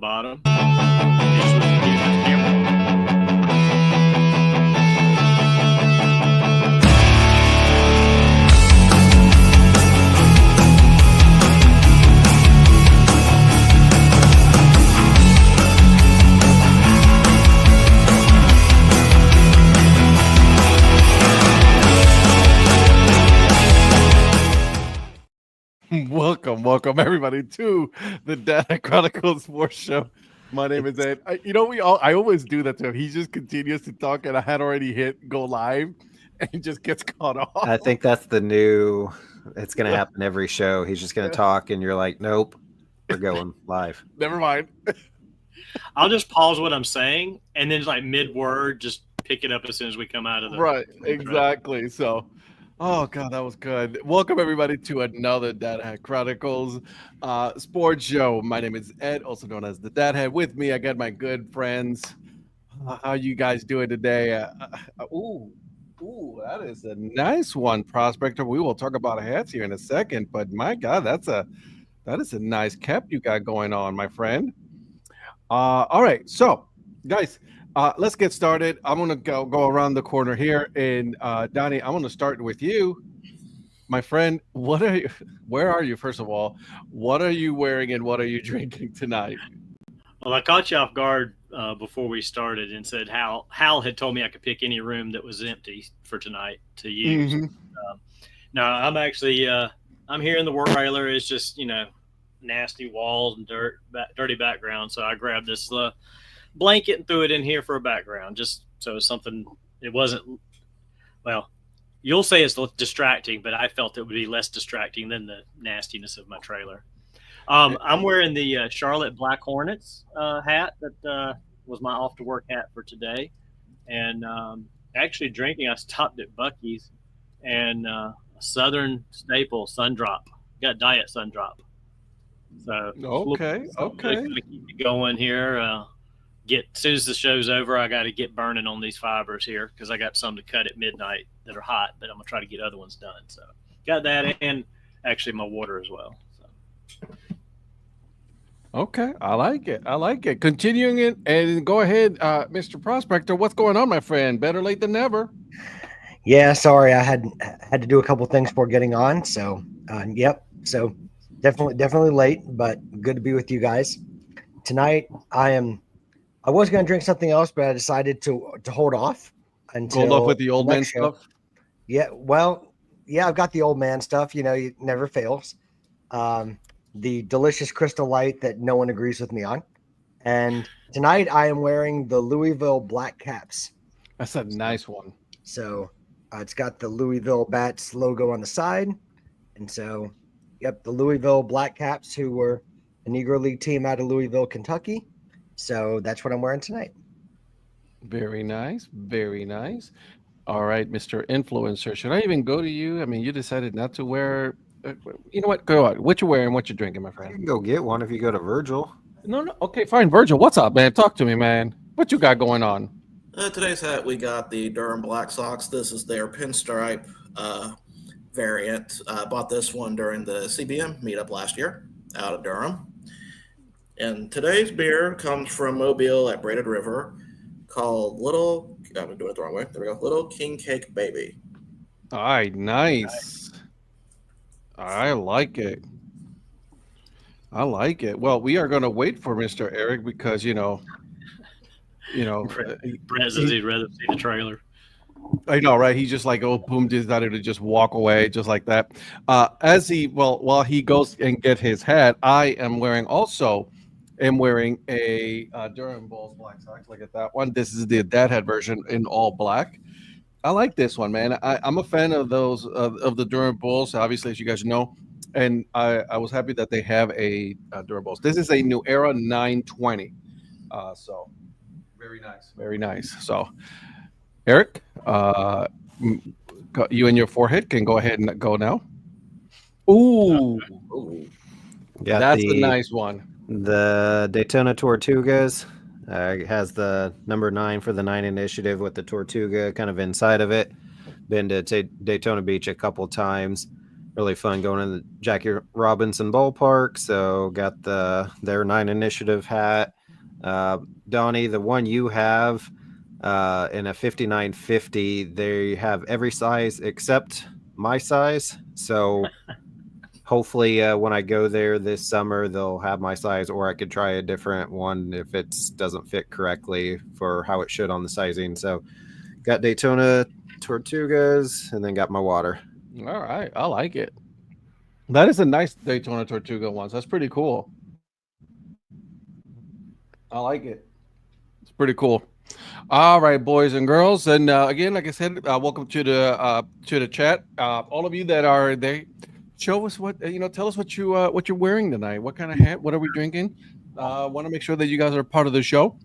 bottom. Just with the camera. Welcome everybody to the Dad Hat Chronicle Sports Show. My name is Ed. I always do that to him. He just continues to talk, and I had already hit go live, and he just gets caught off. I think that's the new. It's going to happen every show. He's just going to talk, and you're like, "Nope, we're going live." Never mind. I'll just pause what I'm saying, and then like mid-word, just pick it up as soon as we come out of the right. Exactly. So. Oh, God, that was good. Welcome, everybody, to another Dad Hat Chronicles sports show. My name is Ed, also known as the Dad Hat. With me, I got my good friends. How you guys doing today? Ooh, that is a nice one, Prospector. We will talk about hats here in a second, but my God, that is a nice cap you got going on, my friend. All right, so, guys, let's get started. I'm going to go around the corner here. And Donnie, I'm going to start with you. My friend, where are you, first of all? What are you wearing and what are you drinking tonight? Well, I caught you off guard before we started and said Hal had told me I could pick any room that was empty for tonight to use. Mm-hmm. No, I'm actually I'm here in the work trailer. It's just, nasty walls and dirty background. So I grabbed this blanket and threw it in here for a background, just so it's something. It wasn't, well, you'll say it's distracting, but I felt it would be less distracting than the nastiness of my trailer. I'm wearing the Charlotte Black Hornets hat that was my off to work hat for today, and actually drinking. I stopped at Buc-ee's and a Southern staple Sundrop. Got Diet Sundrop. So okay, keep it going here. As soon as the show's over, I got to get burning on these fibers here because I got some to cut at midnight that are hot, but I'm gonna try to get other ones done. So got that, and actually my water as well. So. Okay, I like it. Continuing it, and go ahead, Mr. Prospector. What's going on, my friend? Better late than never. Yeah, sorry, I had to do a couple things before getting on. So, yep. So definitely late, but good to be with you guys tonight. I was going to drink something else, but I decided to hold off until with the old man stuff. Yeah, well, yeah, I've got the old man stuff. It never fails. The delicious Crystal Light that no one agrees with me on. And tonight I am wearing the Louisville Black Caps. That's a nice one. So it's got the Louisville Bats logo on the side. And so, yep, the Louisville Black Caps, who were a Negro League team out of Louisville, Kentucky. So that's what I'm wearing tonight. Very nice. Very nice. All right, Mr. Influencer. Should I even go to you? I mean, you decided not to wear. You know what? Go on. What you wearing? What you drinking, my friend? You can go get one if you go to Virgil. No. Okay, fine. Virgil, what's up, man? Talk to me, man. What you got going on? Today's hat, we got the Durham Black Sox. This is their pinstripe variant. I bought this one during the CBM meetup last year out of Durham. And today's beer comes from Mobile at Braided River, called I'm doing it the wrong way. There we go. Little King Cake Baby. All right, nice. I like it. Well, we are going to wait for Mr. Eric because, Brett says he'd rather see the trailer. I know, right? He's just like, boom, decided to just walk away just like that. While he goes and get his hat, I am wearing a Durham Bulls Black Sox. Look at that one. This is the Dad Hat version in all black. I like this one, man. I'm a fan of those of the Durham Bulls, obviously, as you guys know, and I was happy that they have a Durham Bulls. This is a New Era 920, so very nice. So, Eric, you and your forehead can go ahead and go now. Ooh, yeah, that's a nice one. The Daytona Tortugas has the number 9 for the 9 initiative with the Tortuga kind of inside of it. Been to Daytona Beach a couple times. really fun going to the Jackie Robinson ballpark. So got their 9 initiative hat. Donnie, the one you have in a 5950, they have every size except my size. So hopefully when I go there this summer, they'll have my size, or I could try a different one if it doesn't fit correctly for how it should on the sizing. So got Daytona Tortugas and then got my water. All right. I like it. That is a nice Daytona Tortuga one. That's pretty cool. I like it. It's pretty cool. All right, boys and girls, and again, like I said, welcome to the chat. All of you that are there, show us what tell us what you're wearing tonight. What kind of hat? What are we drinking? Want to make sure that you guys are part of the show.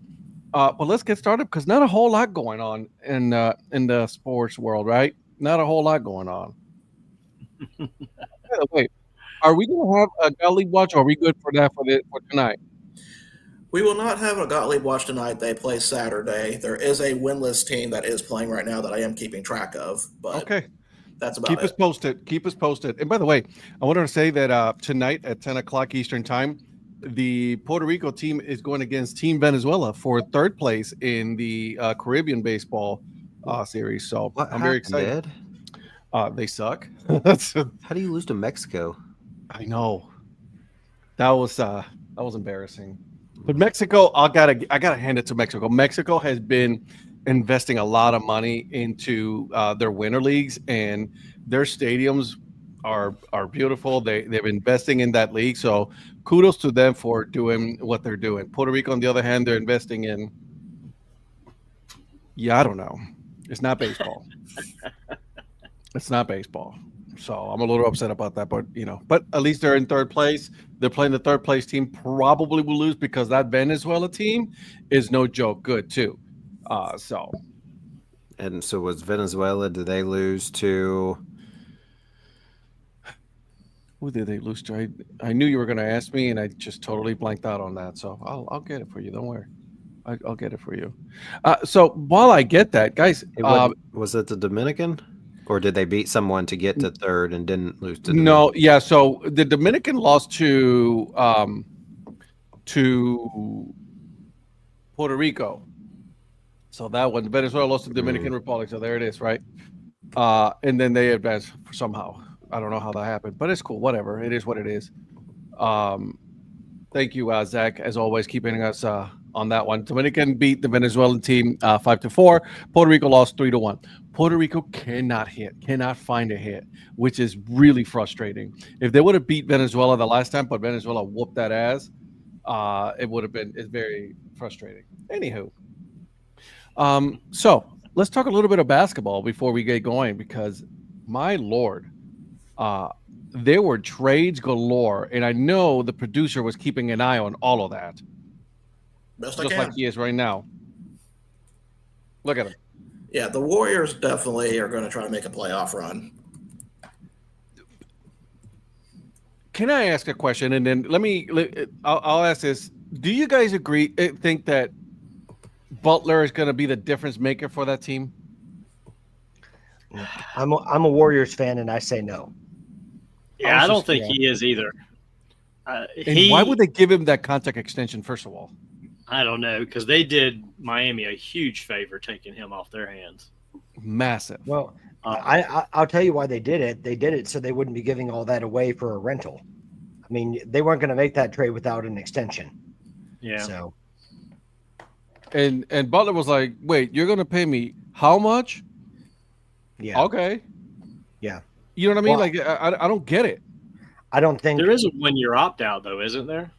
But let's get started because not a whole lot going on in the sports world, right? Not a whole lot going on. By the way, are we going to have a Gottlieb watch? Or are we good for that for tonight? We will not have a Gottlieb watch tonight. They play Saturday. There is a winless team that is playing right now that I am keeping track of. But okay, that's about Keep it. us posted. Keep us posted. And by the way, I wanted to say that tonight at 10 o'clock Eastern time, the Puerto Rico team is going against Team Venezuela for third place in the Caribbean baseball series. So What I'm very excited. Ed? They suck. How do you lose to Mexico? I know. That was embarrassing. But Mexico, I gotta hand it to Mexico. Mexico has been investing a lot of money into their winter leagues, and their stadiums are beautiful. They've been investing in that league, so kudos to them for doing what they're doing. Puerto Rico, on the other hand, they're investing in, I don't know. It's not baseball. It's not baseball. So I'm a little upset about that, but but at least they're in third place. They're playing the third place team. Probably will lose because that Venezuela team is no joke good too. And so was Venezuela, did they lose to? Who did they lose to? I knew you were going to ask me, and I just totally blanked out on that. So I'll get it for you. Don't worry. I'll get it for you. So while I get that, guys, Was it the Dominican? Or did they beat someone to get to third and didn't lose to? No, yeah. So the Dominican lost to Puerto Rico. So that one, Venezuela lost to the Dominican Republic. So there it is, right? And then they advanced somehow. I don't know how that happened, but it's cool. Whatever. It is what it is. Thank you, Zach, as always, keeping us on that one. Dominican beat the Venezuelan team 5-4. Puerto Rico lost 3-1. Puerto Rico cannot find a hit, which is really frustrating. If they would have beat Venezuela the last time, but Venezuela whooped that ass, it would have been. It's very frustrating. Anywho, so let's talk a little bit of basketball before we get going, because my lord, there were trades galore, and I know the producer was keeping an eye on all of that. Just like he is right now. Look at him. Yeah, the Warriors definitely are going to try to make a playoff run. Can I ask a question? And then I'll ask this. Do you guys think that Butler is going to be the difference maker for that team? I'm a Warriors fan, and I say no. Yeah, I don't think he is either. Why would they give him that contract extension, first of all? I don't know, because they did Miami a huge favor taking him off their hands. Massive. Well, I'll tell you why they did it. They did it so they wouldn't be giving all that away for a rental. I mean, they weren't going to make that trade without an extension. Yeah. So. And Butler was like, "Wait, you're going to pay me how much?" Yeah. Okay. Yeah. You know what I mean? Well, like, I don't get it. I don't think there is a 1-year opt-out, though, isn't there?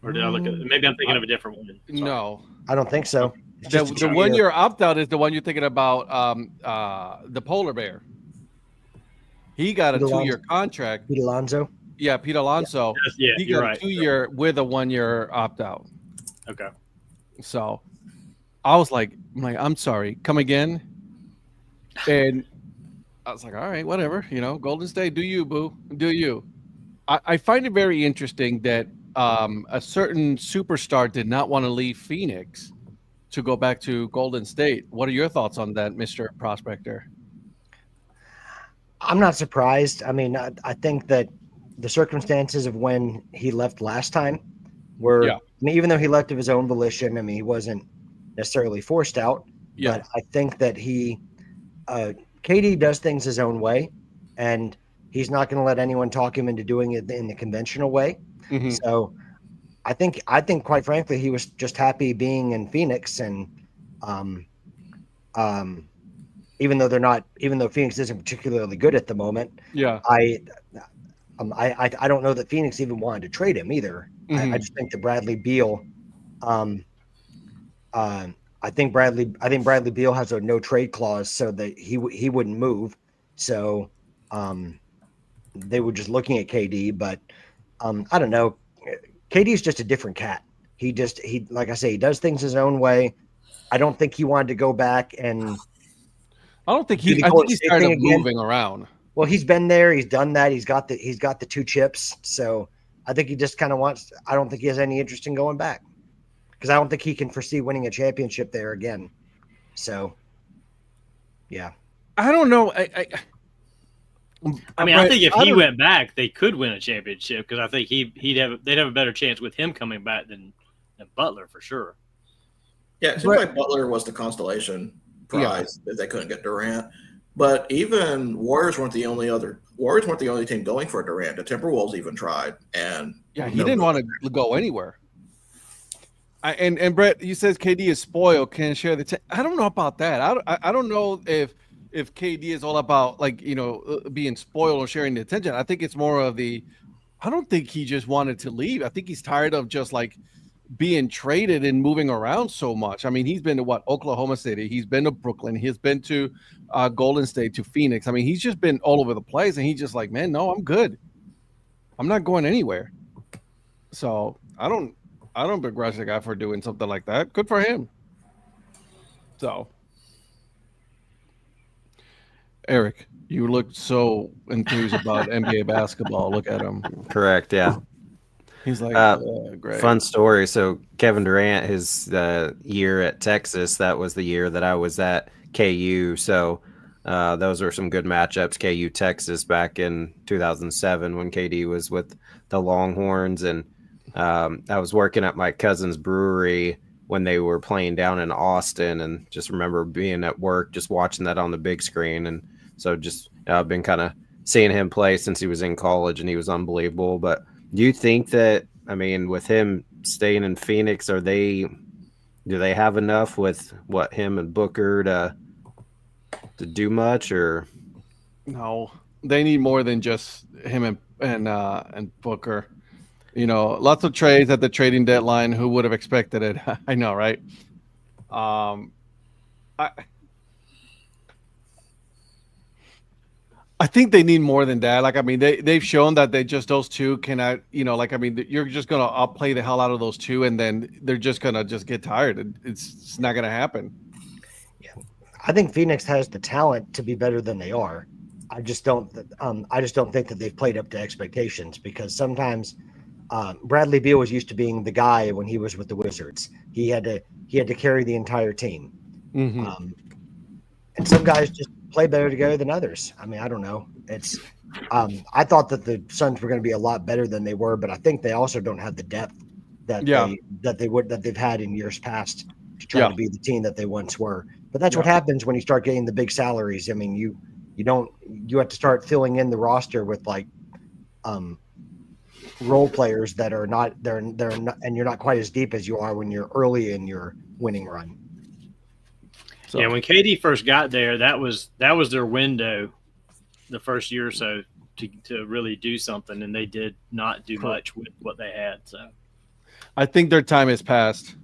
Or did I look at it? Maybe I'm thinking of a different one. Sorry. No, I don't think so. The 1-year opt-out is the one you're thinking about. The polar bear. He got a 2-year contract. Pete Alonso. Yeah, Pete Alonso. Yeah, he got a 2-year with a 1-year opt-out. Okay. So I was like, I'm sorry, come again. And I was like, all right, whatever. Golden State, do you, boo? Do you? I find it very interesting that a certain superstar did not want to leave Phoenix to go back to Golden State. What are your thoughts on that, Mr. Prospector? I'm not surprised. I mean, I think that the circumstances of when he left last time were, Yeah. I mean, even though he left of his own volition, I mean, he wasn't necessarily forced out, Yeah. but I think that KD does things his own way, and he's not going to let anyone talk him into doing it in the conventional way. Mhm. So I think quite frankly, he was just happy being in Phoenix, and um, even though Phoenix isn't particularly good at the moment, Yeah. I don't know that Phoenix even wanted to trade him either. Mhm. I just think that Bradley Beal, I think Bradley Beal has a no trade clause, so that he wouldn't move. So they were just looking at KD, but I don't know. KD is just a different cat. He like I say, he does things his own way. I don't think he wanted to go back and I don't think do the I Golden think he's State tired thing of again. moving around. Well, he's been there. He's done that. He's got the 2 chips. So I think he just kind of wants. I don't think he has any interest in going back because I don't think he can foresee winning a championship there again. So, yeah. I don't know. I mean, I think if he went back, they could win a championship because I think they'd have a better chance with him coming back than Butler for sure. Yeah, it seems like Butler was the consolation prize that they couldn't get Durant. But even Warriors weren't the only team going for Durant. The Timberwolves even tried, and he didn't want to go anywhere. And Brett, you says KD is spoiled, can't share the. I don't know about that. I don't know if KD is all about being spoiled or sharing the attention. I think it's more of I don't think he just wanted to leave. I think he's tired of just like being traded and moving around so much. I mean, he's been to Oklahoma City. He's been to Brooklyn. He's been to Golden State, to Phoenix. I mean, he's just been all over the place, and he's just like, man, no, I'm good. I'm not going anywhere. So I don't begrudge the guy for doing something like that. Good for him. So, Eric, you look so enthused about NBA basketball. Look at him. Correct. Yeah. He's like, great. Fun story. So Kevin Durant, his year at Texas, that was the year that I was at KU. So those were some good matchups. KU Texas back in 2007 when KD was with the Longhorns, and I was working at my cousin's brewery when they were playing down in Austin, and just remember being at work, just watching that on the big screen. And so just I've been kind of seeing him play since he was in college, and he was unbelievable. But do you think that, I mean, with him staying in Phoenix, do they have enough with him and Booker to do much, or no? They need more than just him and Booker. Lots of trades at the trading deadline. Who would have expected it? I know, right? I think they need more than that. Like, I mean, they've shown that those two cannot, you're just going to outplay the hell out of those two, and then they're just going to get tired. It's not going to happen. Yeah. I think Phoenix has the talent to be better than they are. I just don't think that they've played up to expectations, because sometimes Bradley Beal was used to being the guy when he was with the Wizards. He had to carry the entire team. Mm-hmm. And some guys just play better together than others. I mean, I don't know. It's I thought that the Suns were going to be a lot better than they were, but I think they also don't have the depth that they've had in years past to try to be the team that they once were. But that's what happens when you start getting the big salaries. I mean, you have to start filling in the roster with like role players that are not they're not, and you're not quite as deep as you are when you're early in your winning run. So. Yeah, when KD first got there, that was their window, the first year or so, to really do something, and they did not do much with what they had. So, I think their time has passed.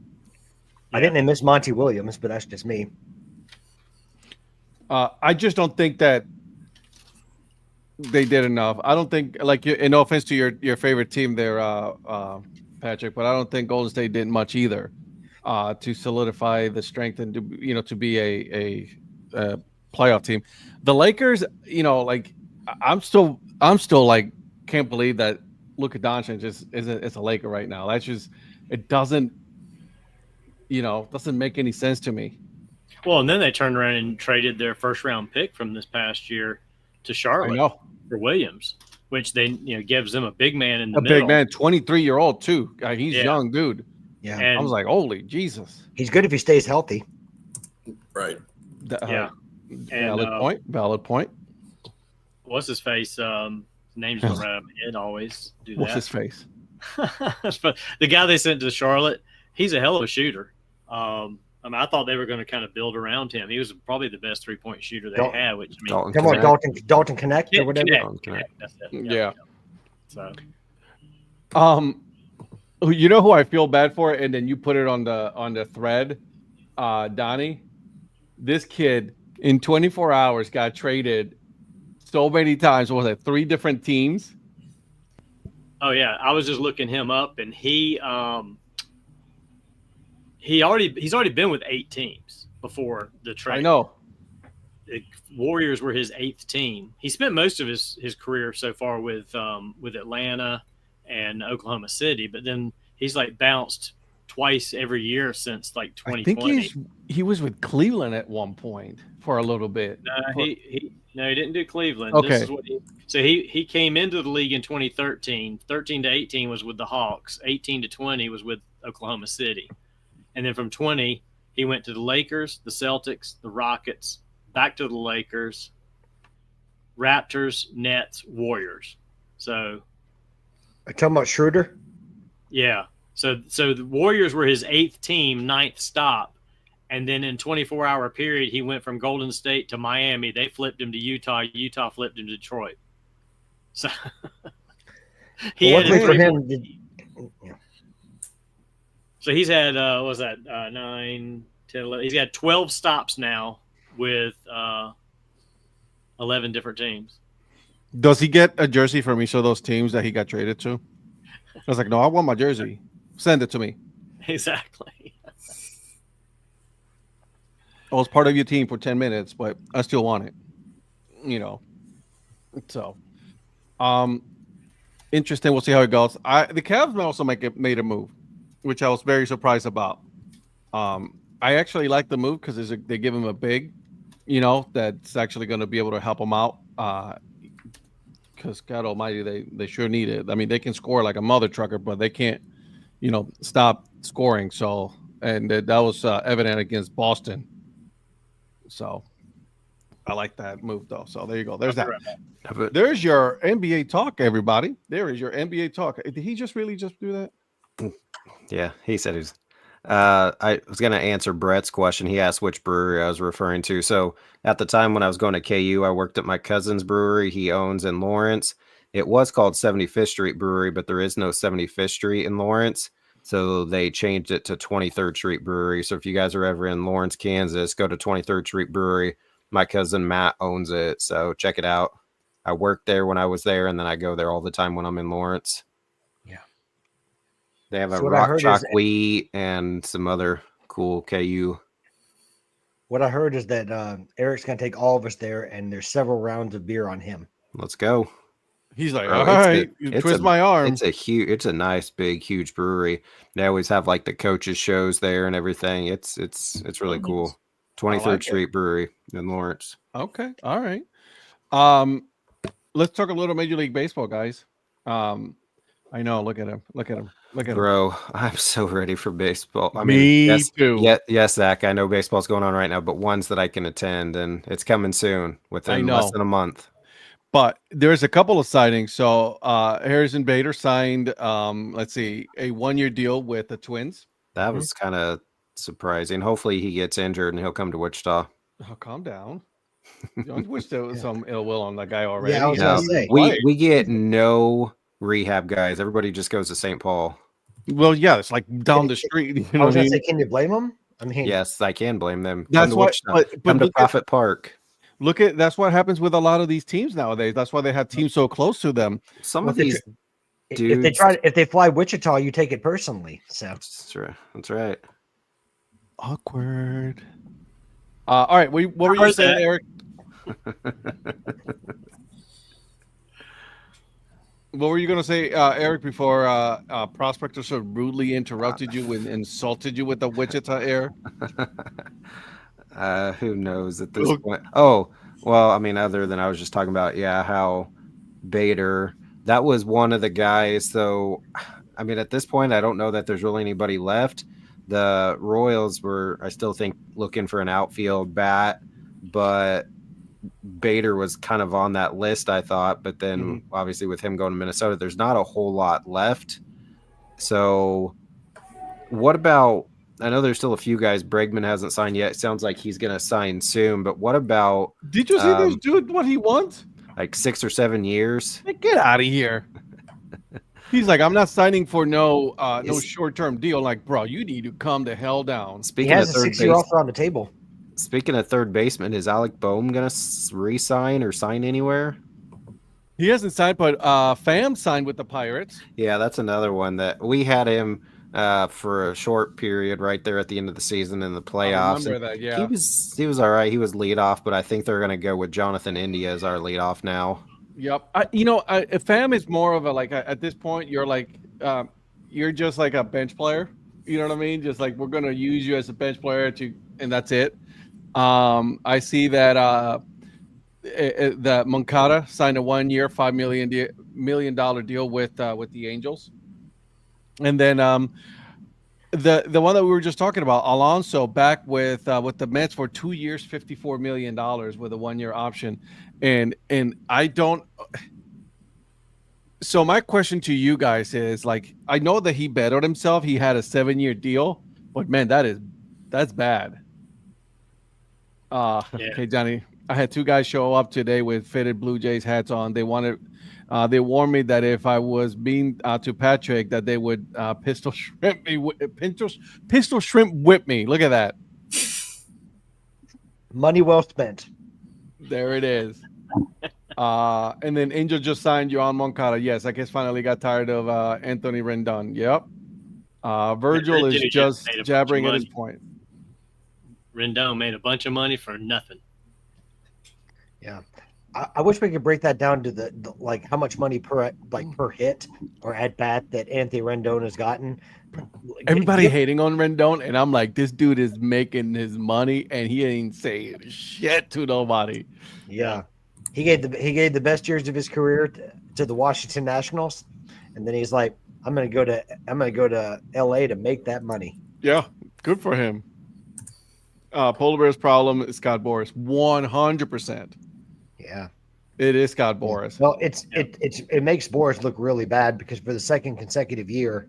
I didn't miss Monty Williams, but that's just me. I just don't think that they did enough. I don't think, like, no offense to your favorite team there, Patrick, but I don't think Golden State did much either. To solidify the strength and to be a playoff team. The Lakers, like I'm still like can't believe that Luka Doncic is a Laker right now. That's just, it doesn't make any sense to me. Well, and then they turned around and traded their first round pick from this past year to I Charlotte know. for Williams, which then gives them a big man in the A middle. big man, 23-year-old too. He's Yeah. young, dude. Yeah. And I was like, holy Jesus. He's good if he stays healthy. Right. yeah. Valid point. Valid point. What's his face? Name's going right out of my head. Always do that. What's his face? But the guy they sent to Charlotte, he's a hell of a shooter. I thought they were going to kind of build around him. He was probably the best 3-point shooter they had. Which Dalton Come on, Connect. Dalton Connect or whatever. Connect. That's it. Yeah. So, you know who I feel bad for, and then you put it on the thread, Donnie. This kid in 24 hours got traded so many times. What was it, 3 different teams? oh yeah, I was just looking him up, and he's already been with 8 teams before the trade. I know. The Warriors were his 8th team. He spent most of his career so far with Atlanta and Oklahoma City, but then he's like bounced twice every year since like 2020. I think he was with Cleveland at one point for a little bit. He didn't do Cleveland. Okay. This is what he came into the league in 2013. 13 to 18 was with the Hawks. 18 to 20 was with Oklahoma City. And then from 20, he went to the Lakers, the Celtics, the Rockets, back to the Lakers, Raptors, Nets, Warriors. So, Are you talking about Schroeder? yeah. So the Warriors were his 8th team, 9th stop. And then in 24-hour period, he went from Golden State to Miami. They flipped him to Utah. Utah flipped him to Detroit. So Luckily for him, So he's had, 9, 10, 11. He's got 12 stops now with 11 different teams. Does he get a jersey from each of those teams that he got traded to? I was like, no, I want my jersey. Send it to me. Exactly. I was part of your team for 10 minutes, but I still want it. So, interesting. We'll see how it goes. The Cavs also made a move, which I was very surprised about. I actually like the move because they give him a big, that's actually going to be able to help him out. Because God Almighty, they sure need it. I mean, they can score like a mother trucker, but they can't, stop scoring. So, and that was evident against Boston. So, I like that move though. So there you go. There's that. There's your NBA talk, everybody. There is your NBA talk. Did he really just do that? Yeah, he said he's. I was going to answer Brett's question. He asked which brewery I was referring to. So at the time when I was going to KU, I worked at my cousin's brewery he owns in Lawrence. It was called 75th Street Brewery, but there is no 75th Street in Lawrence. So they changed it to 23rd Street Brewery. So if you guys are ever in Lawrence, Kansas, go to 23rd Street Brewery. My cousin Matt owns it. So check it out. I worked there when I was there, and then I go there all the time when I'm in Lawrence. They have a rock chalk wheat and some other cool KU. What I heard is that Eric's going to take all of us there, and there's several rounds of beer on him. Let's go. He's like, all right, twist my arm. It's a nice, big, huge brewery. They always have like the coaches shows there and everything. It's really cool. 23rd Street Brewery in Lawrence. Okay, all right. Let's talk a little Major League Baseball, guys. I know. Look at him. Bro, I'm so ready for baseball. I Me mean, too. Yes, Zach. I know baseball's going on right now, but ones that I can attend, and it's coming soon within less than a month. But there's a couple of signings. So Harrison Bader signed, a 1-year deal with the Twins. That was kind of surprising. Hopefully he gets injured and he'll come to Wichita. Oh, calm down. Don't wish there was some ill will on that guy already. Yeah, I was gonna say. We get no rehab guys. Everybody just goes to St. Paul. Well, yeah, it's like down the street. I was going to say, can you blame them? I mean, yes, I can blame them. That's why. Come to Prophet Park. That's what happens with a lot of these teams nowadays. That's why they have teams so close to them. Some of these dudes, if they fly Wichita, you take it personally. So that's right. Awkward. All right. What were you saying, Eric? What were you going to say, Eric, before Prospector so rudely interrupted you and insulted you with the Wichita air? Who knows at this point? Oh, Well, I mean, other than I was just talking about, how Bader, that was one of the guys. So, I mean, at this point, I don't know that there's really anybody left. The Royals were, I still think, looking for an outfield bat, but Bader was kind of on that list, I thought. But then, obviously, with him going to Minnesota, there's not a whole lot left. So, what about? I know there's still a few guys. Bregman hasn't signed yet. It sounds like he's going to sign soon. But what about? Did you see this dude? What he wants? Like 6 or 7 years. Hey, get out of here. He's like, I'm not signing for no short-term deal. Like, bro, you need to calm the hell down. He has a 6-year offer on the table. Speaking of third baseman, is Alec Boehm going to re-sign or sign anywhere? He hasn't signed, but Pham signed with the Pirates. Yeah, that's another one that we had him for a short period right there at the end of the season in the playoffs. I remember that, yeah. He was all right. He was leadoff, but I think they're going to go with Jonathan India as our leadoff now. Yep. Pham is more of a, like, at this point, you're like, you're just like a bench player. You know what I mean? Just like, we're going to use you as a bench player and that's it. I see that that Moncada signed a 1-year, $5 million deal with the Angels. And then the one that we were just talking about, Alonso, back with the Mets for 2 years, $54 million with a 1-year option. And I don't. So my question to you guys is, like, I know that he bettered himself. He had a 7-year deal, but man, that's bad. Okay, Johnny. I had 2 guys show up today with fitted Blue Jays hats on. They warned me that if I was being to Patrick, that they would pistol shrimp whip me. Look at that. Money well spent. There it is. And then Angel just signed Yohan Moncada. Yes, I guess finally got tired of Anthony Rendon. Yep. Virgil is just jabbering at his point. Rendon made a bunch of money for nothing. Yeah. I wish we could break that down to the like how much money per hit or at bat that Anthony Rendon has gotten. Everybody hating on Rendon, and I'm like, this dude is making his money, and he ain't saying shit to nobody. Yeah, he gave the best years of his career to the Washington Nationals, and then he's like, I'm gonna go to LA to make that money. Yeah, good for him. Polar Bear's problem is Scott Boras, 100%. Yeah, it is Scott Boras. Well, it makes Boras look really bad because for the second consecutive year,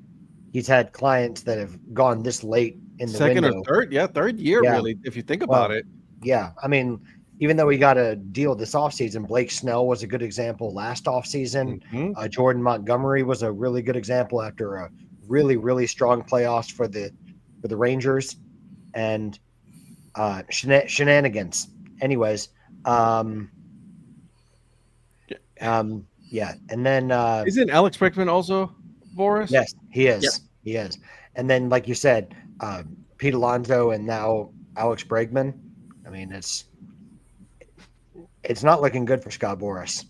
he's had clients that have gone this late in the second window. Or third year, really, if you think about it. Yeah, I mean, even though we got a deal this offseason, Blake Snell was a good example last offseason. Mm-hmm. Jordan Montgomery was a really good example after a really, really strong playoffs for the Rangers, and shenanigans. Anyways, yeah, and then isn't Alex Bregman also Boras? Yes, he is. Yep. He is. And then, like you said, Pete Alonso and now Alex Bregman. I mean, it's not looking good for Scott Boras.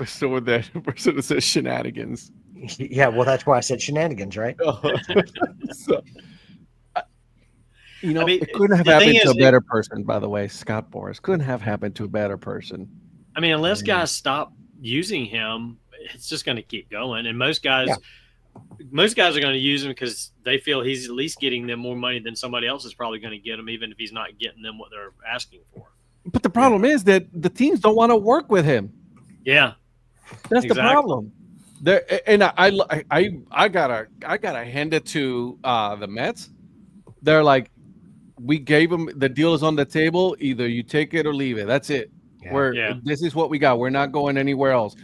So with that person that says shenanigans. Yeah, well, that's why I said shenanigans, right? So, I mean, it couldn't have happened to a better person, by the way. Scott Boras couldn't have happened to a better person. I mean, unless guys stop using him, it's just going to keep going. And most guys are going to use him because they feel he's at least getting them more money than somebody else is probably going to get him, even if he's not getting them what they're asking for. But the problem is that the teams don't want to work with him. Yeah, that's the problem. And I gotta hand it to the Mets. They're like, we gave them the deal is on the table. Either you take it or leave it. That's it. This is what we got. We're not going anywhere else.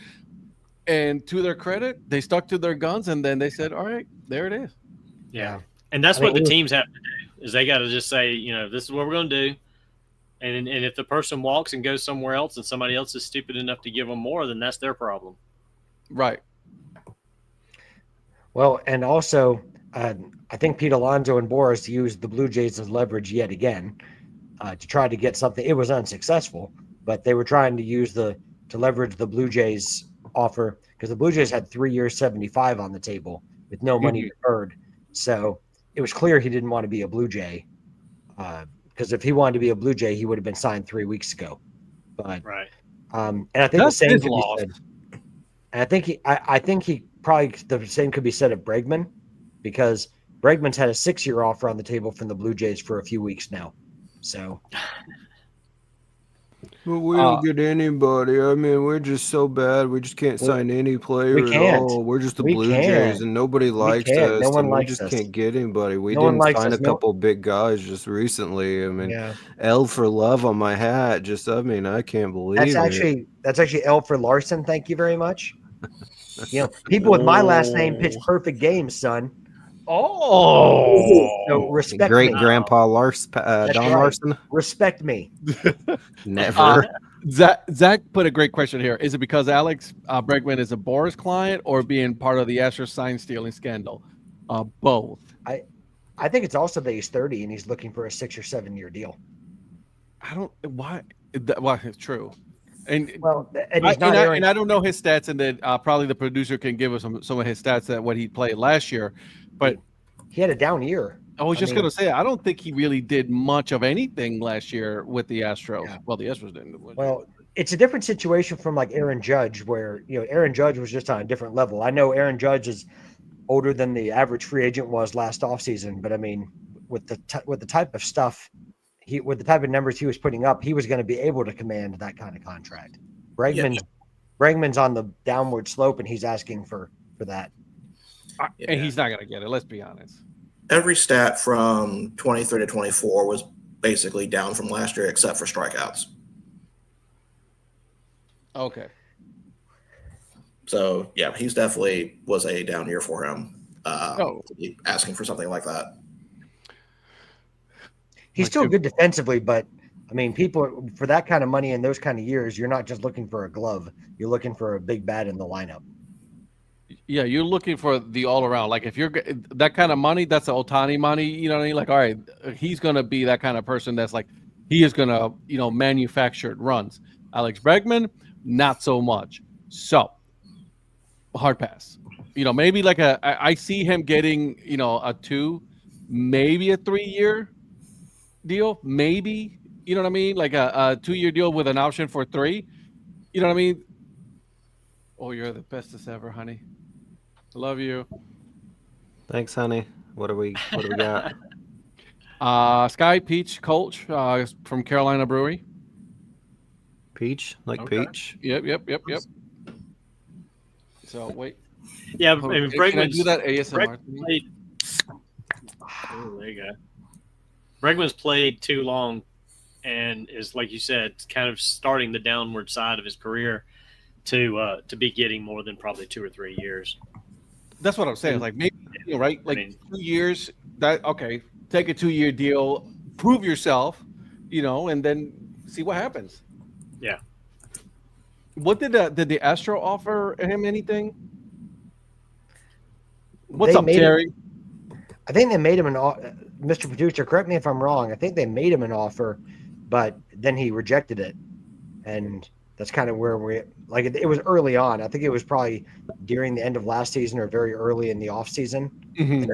And to their credit, they stuck to their guns, and then they said, all right, there it is. Yeah. And that's what the teams have to do, is they got to just say, this is what we're going to do. And if the person walks and goes somewhere else and somebody else is stupid enough to give them more, then that's their problem. Right. Well, and also, I think Pete Alonso and Boras used the Blue Jays as leverage yet again to try to get something. It was unsuccessful, but they were trying to use to leverage the Blue Jays offer because the Blue Jays had 3 years, 75 on the table with no money deferred. So it was clear he didn't want to be a Blue Jay because if he wanted to be a Blue Jay, he would have been signed 3 weeks ago. But Right. and I think That's the same his could be loss. said. And I think he probably the same could be said of Bregman, because Bregman's had a 6-year offer on the table from the Blue Jays for a few weeks now. So But we don't get anybody. I mean, we're just so bad. We just can't sign any player at can't. all. We're just the We Blue can't. Jays, and nobody likes can't. us. No one and we likes just us. can't get anybody. We No one didn't likes sign us. a couple big guys just recently. I mean, yeah, L for love on my hat. Just, I mean, I can't believe that's actually L for Larson. Thank you very much. People with my last name pitch perfect games, son. So respect Great me. Grandpa Lars, Don right. Larson. Respect me. Never. Zach put a great question here. Is it because Alex Bregman is a Boris client or being part of the Astros sign stealing scandal? Both. I think it's also that he's 30 and he's looking for a 6 or 7 year deal. I don't why. Well, it's true. And he's not and I don't know his stats, and then probably the producer can give us some of his stats that what he played last year. But he had a down year. I was just going to say, I don't think he really did much of anything last year with the Astros. Yeah. Well, the Astros didn't. Well, it's a different situation from like Aaron Judge, where Aaron Judge was just on a different level. I know Aaron Judge is older than the average free agent was last offseason, but I mean, with the type of stuff with the type of numbers he was putting up, he was going to be able to command that kind of contract. Bregman's on the downward slope, and he's asking for that. And he's not going to get it. Let's be honest. Every stat from 23 to 24 was basically down from last year, except for strikeouts. Okay. So yeah, he's definitely was a down year for him. To be asking for something like that. He's still good defensively, but I mean, people for that kind of money in those kind of years, you're not just looking for a glove; you're looking for a big bat in the lineup. Yeah, you're looking for the all around. Like if you're that kind of money, that's the Ohtani money. You know what I mean? Like, all right, he's gonna be that kind of person that's like he is gonna manufacture runs. Alex Bregman, not so much. So hard pass. Maybe like I see him getting a 2, maybe a 3-year deal, maybe. You know what I mean? Like a 2-year deal with an option for 3. You know what I mean? Oh, you're the bestest ever, honey. I love you. Thanks, honey. What do we got? Sky Peach Colch from Carolina Brewery. Peach, like peach. Yep. So wait. Yeah, I mean, Bregman's do that ASMR. There you go. Bregman's played too long, and is, like you said, kind of starting the downward side of his career to be getting more than probably 2 or 3 years. That's what I'm saying. Like maybe right, like 2 years. That okay? Take a 2-year deal, prove yourself, and then see what happens. Yeah. What did the Astro offer him anything? What's up, Terry? I think they made him Mr. Producer, correct me if I'm wrong. I think they made him an offer, but then he rejected it, and that's kind of where it was early on. I think it was probably during the end of last season or very early in the off season. Mm-hmm.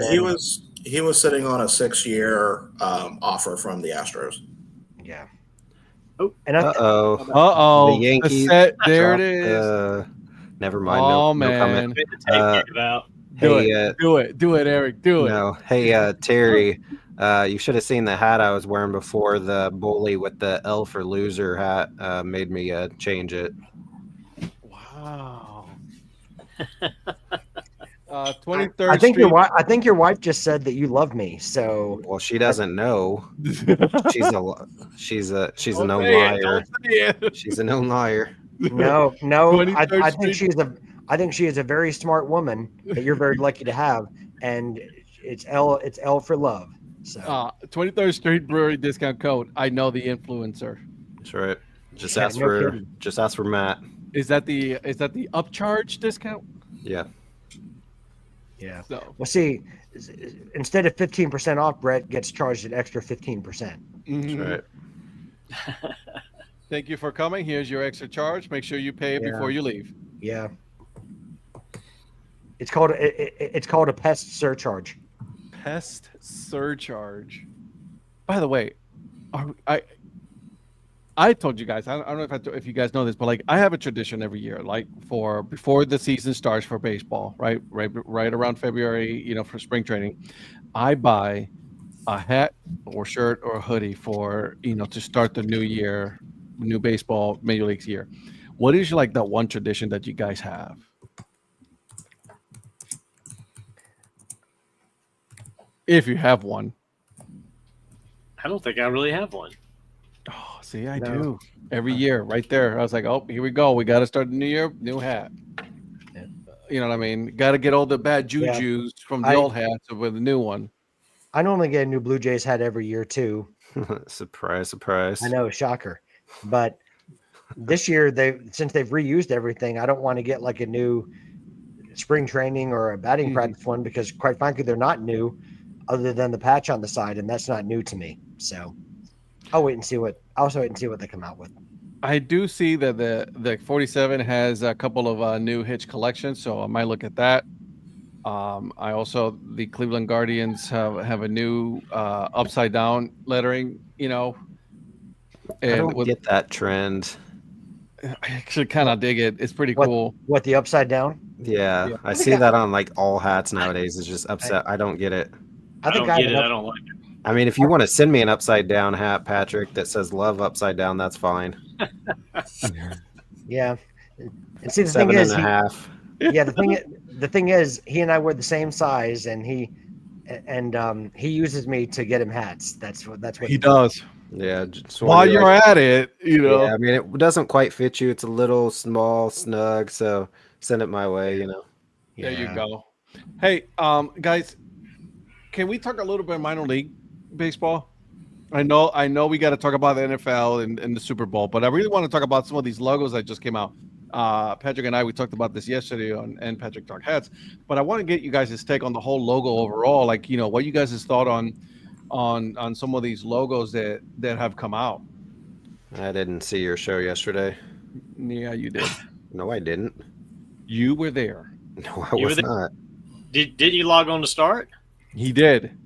He was sitting on a 6-year offer from the Astros. Yeah. Oh, and the Yankees. There it is. Never mind. Oh, no man. comment. Do it, Eric. Do it. No. Hey, Terry, you should have seen the hat I was wearing before. The bully with the L for loser hat made me change it. Wow. 23rd. I think your wife just said that you love me. So well, she doesn't know. She's a known liar. She's a known liar. No. I think she is a very smart woman that you're very lucky to have, and it's L for love. So 23rd Street Brewery discount code. I know the influencer. That's right. Just ask for Matt. Is that the upcharge discount? Yeah. Yeah. So. Well, see, instead of 15% off, Brett gets charged an extra 15%. That's right. Thank you for coming. Here's your extra charge. Make sure you pay it before you leave. Yeah. It's called a pest surcharge. Pest surcharge. By the way, I told you guys. I don't know if you guys know this, but like I have a tradition every year, like for before the season starts for baseball, right around February, for spring training, I buy a hat or shirt or a hoodie for to start the new year, new baseball major leagues year. What is like the one tradition that you guys have? If you have one. I don't think I really have one. Oh, see, I do every year, right there. I was like, oh, here we go. We got to start the new year, new hat. Yeah. You know what I mean? Got to get all the bad juju's from the old hats with a new one. I normally get a new Blue Jays hat every year too. Surprise, surprise. I know, shocker. But this year, since they've reused everything, I don't want to get like a new spring training or a batting practice one because, quite frankly, they're not new, other than the patch on the side, and that's not new to me. So I'll wait and see what they come out with. I do see that the 47 has a couple of new Hitch collections, so I might look at that. I also the Cleveland Guardians have a new upside down lettering, and I don't get that trend. I actually kind of dig it. It's pretty cool. What, the upside down? Yeah, I see that on like all hats nowadays. It's just upset. I don't get it. I don't get it. I don't like it. I mean, if you want to send me an upside down hat, Patrick, that says "Love Upside Down," that's fine. Yeah, and see, the 7.5. Yeah, the thing is, he and I wear the same size, and he uses me to get him hats. That's what he does. Yeah. While you're at it, Yeah, I mean, it doesn't quite fit you. It's a little small, snug. So send it my way. Yeah. There you go. Hey, guys, can we talk a little bit of minor league baseball? I know we got to talk about the NFL and the Super Bowl, but I really want to talk about some of these logos that just came out. Patrick and we talked about this yesterday and Patrick Talk Hats, but I want to get you guys' take on the whole logo overall. Like, what you guys' thought on some of these logos that have come out. I didn't see your show yesterday. Yeah, you did. No, I didn't. You were there. No, I was not. Did you log on to start? He did.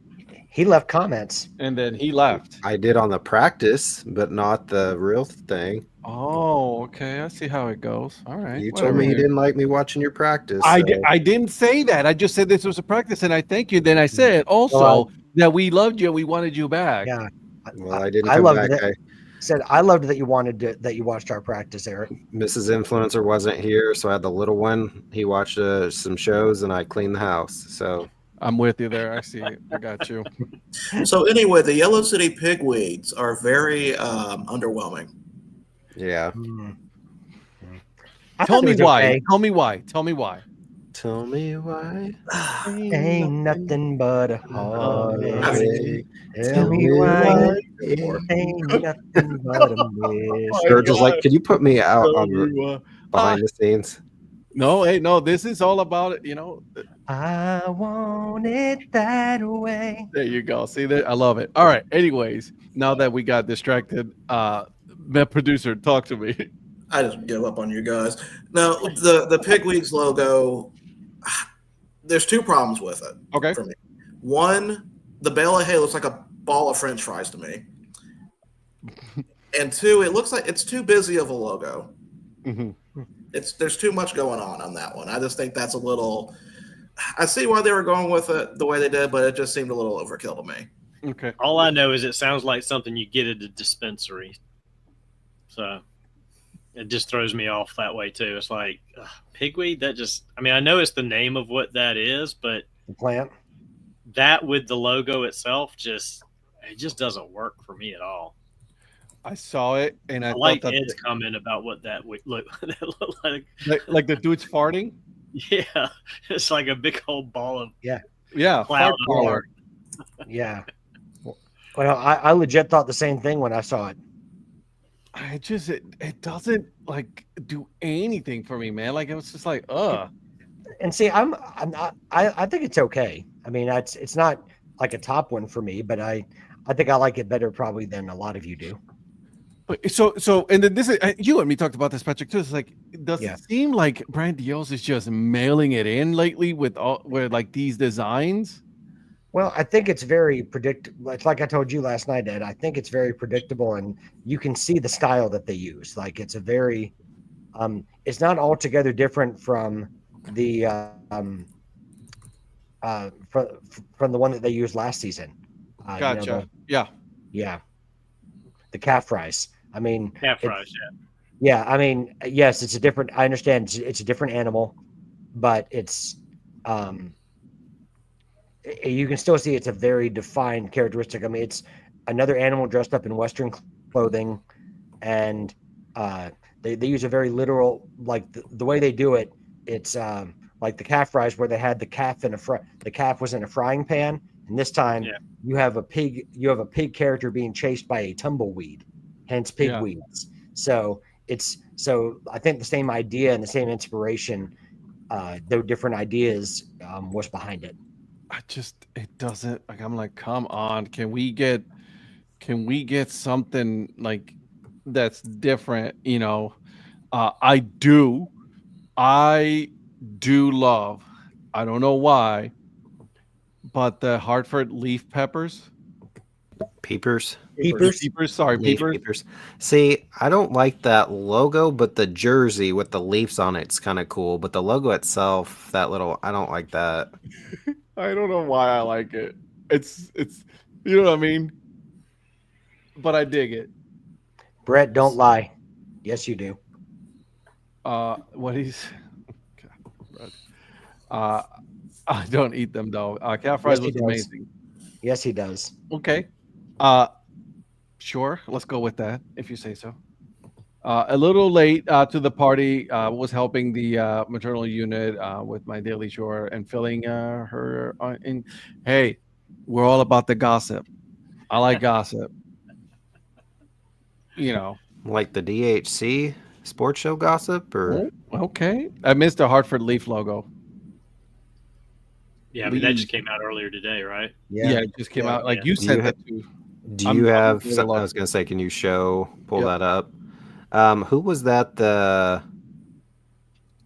He left comments. And then he left. I did on the practice, but not the real thing. Oh, okay. I see how it goes. All right. You told me you didn't like me watching your practice. I didn't say that. I just said this was a practice, and I thank you. Then I said also that we loved you and we wanted you back. Yeah. Well, I didn't come back. I loved that you that you watched our practice, Eric. Mrs. Influencer wasn't here, so I had the little one. He watched some shows, and I cleaned the house. So I'm with you there. I see it. I got you. So anyway, the Yellow City pigweeds are very underwhelming. Yeah. Tell me why. Okay. Tell me why. Tell me why. Tell me why. Ain't nothing but a heartache. Tell me why. Ain't nothing but a miss. Virgil's like, could you put me out on behind the scenes? No, this is all about it, I want it that way. There you go. See that? I love it. All right. Anyways, now that we got distracted, producer, talk to me. I just give up on you guys. Now, the pigweeds logo, there's two problems with it. Okay. For me. One, the bale of hay looks like a ball of French fries to me. And two, it looks like it's too busy of a logo. Mm-hmm. There's too much going on that one. I just think that's a little. I see why they were going with it the way they did, but it just seemed a little overkill to me. Okay. All I know is it sounds like something you get at a dispensary. So it just throws me off that way too. It's like pigweed. I know it's the name of what that is, but The plant. that with the logo itself, it just doesn't work for me at all. I saw it, and I like thought Ed's comment about what that would look like. like the dude's farting. Yeah, it's like a big old ball of Yeah, cloud fart art. Yeah. Well, I legit thought the same thing when I saw it. It doesn't like do anything for me, man. Like it was just like, And see, I think it's okay. I mean, it's not like a top one for me, but I think I like it better probably than a lot of you do. So, and then this is you and me talked about this, Patrick, too. It's like, does Yeah. it seem like Brand Dios is just mailing it in lately with like these designs? Well, I think it's very predictable. It's like I told you last night, Ed. I think it's very predictable, and you can see the style that they use. Like it's a very, it's not altogether different from the from the one that they used last season. Gotcha. Yeah. Yeah, the calf fries. I mean, Calf fries, yeah. I mean, yes, it's a different. I understand it's a different animal, but it's you can still see it's a very defined characteristic. I mean, it's another animal dressed up in Western clothing, and they use a very literal, like the way they do it. It's like the calf fries where they had the calf in the calf was in a frying pan, and this time you have a pig character being chased by a tumbleweed, hence pigweeds. So I think the same idea and the same inspiration, though different ideas, was behind it. It doesn't, like, I'm like, come on, can we get something like that's different? I do love, I don't know why, but the Hartford leaf peppers. Peepers. Sorry, peepers. Peepers. See, I don't like that logo, but the jersey with the leaves on it's kind of cool. But the logo itself, I don't like that. I don't know why I like it. It's you know what I mean? But I dig it. Brett, don't lie. Yes, you do. What he's I don't eat them though. Calf fries was amazing. Yes, he does. Okay. Sure, let's go with that if you say so. A little late to the party. Was helping the maternal unit with my daily chore and filling her in. Hey, we're all about the gossip. I like gossip. Like the DHC Sports Show gossip, or okay. I missed the Hartford Leaf logo. Yeah, but that just came out earlier today, right? Yeah, it just came out. Like you said that too. Do you have? I was going to say, can you pull that up? Who was that? The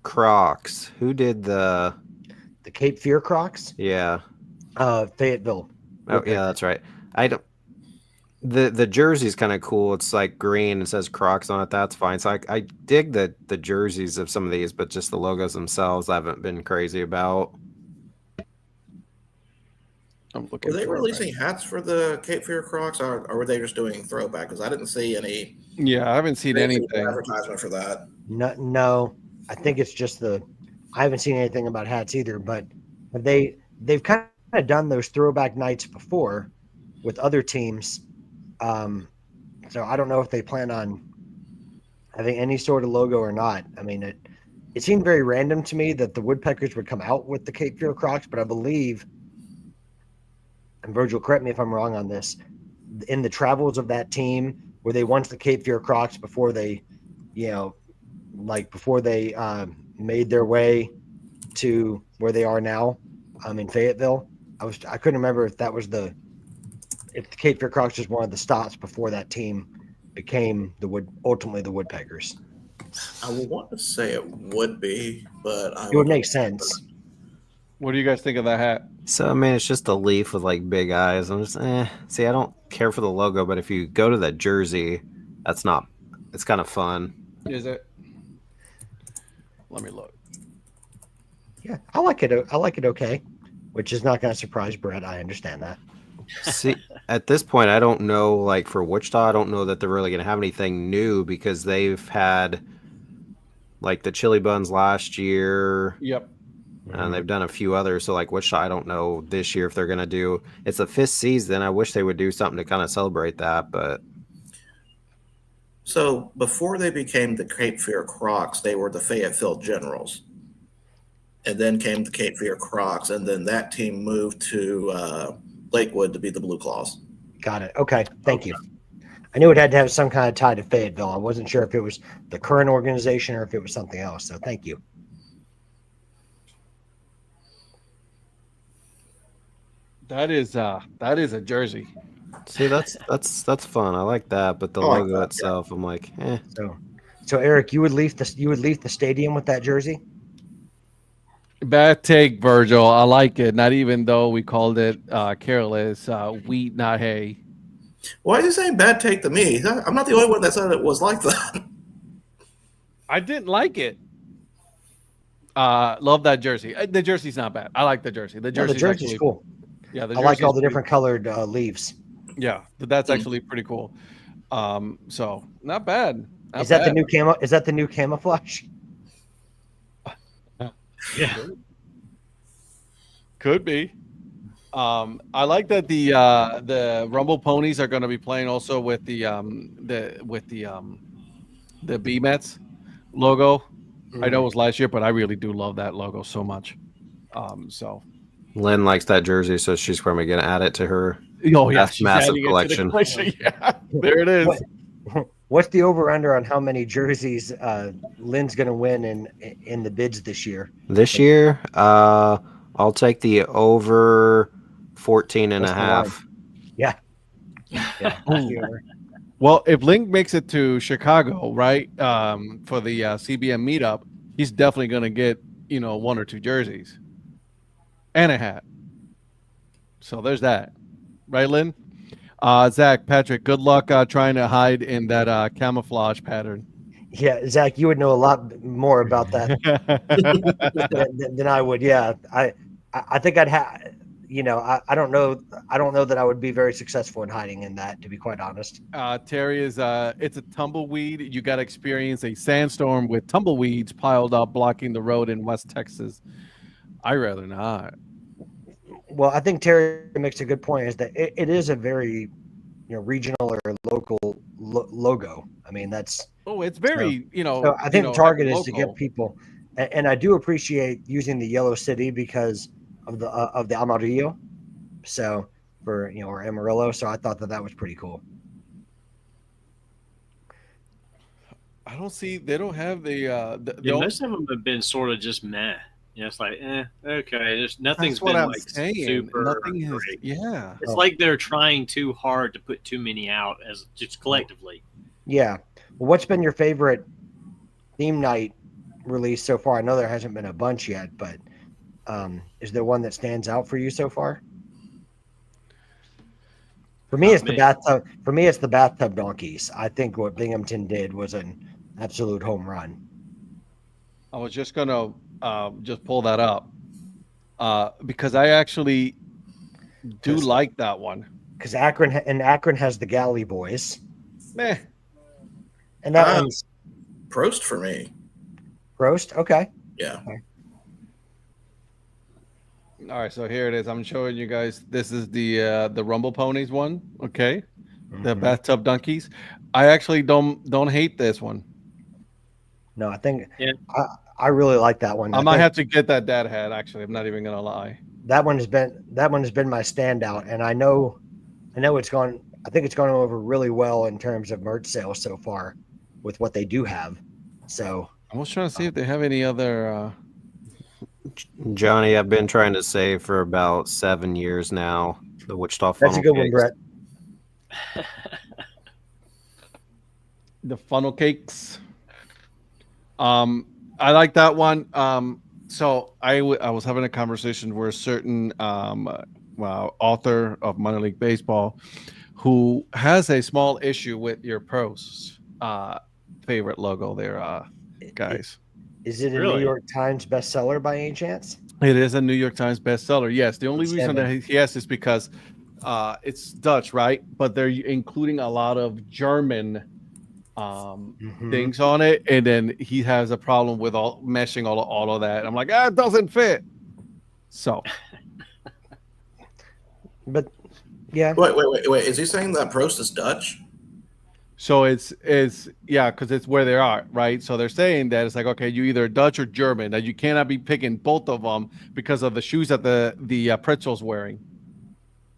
Crocs. Who did the Cape Fear Crocs? Yeah. Fayetteville. Oh yeah, that's right. I don't. The jersey's kind of cool. It's like green. It says Crocs on it. That's fine. So I dig the jerseys of some of these, but just the logos themselves, I haven't been crazy about. Were they releasing hats for the Cape Fear Crocs, or were they just doing throwback? Because I didn't see any. Yeah, I haven't seen anything advertisement for that. No, I think it's just I haven't seen anything about hats either. But they've kind of done those throwback nights before with other teams. So I don't know if they plan on having any sort of logo or not. I mean, it seemed very random to me that the Woodpeckers would come out with the Cape Fear Crocs, but I believe. And Virgil, correct me if I'm wrong on this, in the travels of that team, were they once the Cape Fear Crocs before they, made their way to where they are now, in Fayetteville? I couldn't remember if that was if the Cape Fear Crocs was one of the stops before that team became ultimately the Woodpeckers. I would want to say it would be, but it would make sense. What do you guys think of that hat? So, I mean, it's just a leaf with like big eyes. I'm just, See, I don't care for the logo, but if you go to the jersey, it's kind of fun. Is it? Let me look. Yeah, I like it. I like it. Okay, which is not going to surprise Brett. I understand that. See, at this point, I don't know, like for Wichita, I don't know that they're really going to have anything new because they've had like the chili buns last year. Yep. And they've done a few others. So like Wichita, I don't know this year if they're going to do, it's the 5th season. I wish they would do something to kind of celebrate that, but. So before they became the Cape Fear Crocs, they were the Fayetteville Generals. And then came the Cape Fear Crocs. And then that team moved to Lakewood to be the Blue Claws. Got it. Okay. Thank you. I knew it had to have some kind of tie to Fayetteville. I wasn't sure if it was the current organization or if it was something else. So thank you. That is a jersey. See, that's fun. I like that, but the logo itself, I'm like, So Eric, you would leave the stadium with that jersey? Bad take, Virgil. I like it. Not even though we called it careless, wheat, not hay. Why are you saying bad take to me? I'm not the only one that said it was like that. I didn't like it. Love that jersey. The jersey's not bad. I like the jersey. The Yeah, the jersey's jersey's actually cool. Yeah, I like all the different colored leaves. Yeah, that's actually pretty cool. So not bad. Not Is that the bad. new camo? Is that the new camouflage? Yeah. Could be. I like that the Rumble Ponies are going to be playing also with the B-Mets logo. I know it was last year, but I really do love that logo so much. So Lynn likes that jersey, so she's probably going to add it to her she's massive adding it to the collection. collection. Yeah, there it is. What's the over under on how many jerseys Lynn's going to win in the bids this year? This year, I'll take the over 14 and What's a the half. Yeah. That's the over. Well, if Link makes it to Chicago, right, for the CBM meetup, he's definitely going to get, one or two jerseys and a hat. So there's that. Right, Lynn? Zach, Patrick, good luck trying to hide in that camouflage pattern. Yeah, Zach, you would know a lot more about that than I would. Yeah, I think I'd have. I don't know. I don't know that I would be very successful in hiding in that, to be quite honest. Terry is it's a tumbleweed. You got to experience a sandstorm with tumbleweeds piled up blocking the road in West Texas. I'd rather not. Well, I think Terry makes a good point. Is that it is a very regional or local logo. I mean, that's it's very So I think the target is to local. get people, and I do appreciate using the yellow city because of the Amarillo. So for or Amarillo. So I thought that was pretty cool. I don't see. They don't have the. Most of them have been sort of just meh. It's like, okay. There's nothing's That's what been I'm like saying. super. Nothing is. great. Yeah. It's like they're trying too hard to put too many out as just collectively. Yeah. Well, what's been your favorite theme night release so far? I know there hasn't been a bunch yet, but is there one that stands out for you so far? For me, it's the bathtub. For me, it's the bathtub donkeys. I think what Binghamton did was an absolute home run. I was just gonna just pull that up because I actually do like that one. Because Akron has the Galley Boys. Meh. And that one's Prost for me. Prost. Okay. Yeah. Okay. All right, so here it is. I'm showing you guys. This is the Rumble Ponies one. Okay, the bathtub donkeys. I actually don't hate this one. No, I think Yeah. I really like that one. I might have to get that dad hat. Actually, I'm not even gonna lie. That one has been my standout, and I know it's gone. I think it's gone over really well in terms of merch sales so far, with what they do have. So I was trying to see if they have any other. Johnny, I've been trying to save for about 7 years now. The Wichita that's a funnel good one, cakes. Brett. The funnel cakes. I like that one. So I was having a conversation where a certain author of Minor League Baseball who has a small issue with your pros favorite logo there, guys. Is it a Really? New York Times bestseller by any chance? It is a New York Times bestseller. Yes, the only reason 7. that he has is because it's Dutch, right? But they're including a lot of German things on it, and then he has a problem with meshing all of that. I'm like, it doesn't fit. So, But yeah, Wait. Is he saying that Prost is Dutch? so it's because it's where they are, right? So they're saying that it's like, okay, you either Dutch or German, that you cannot be picking both of them because of the shoes that the Pretzel's wearing.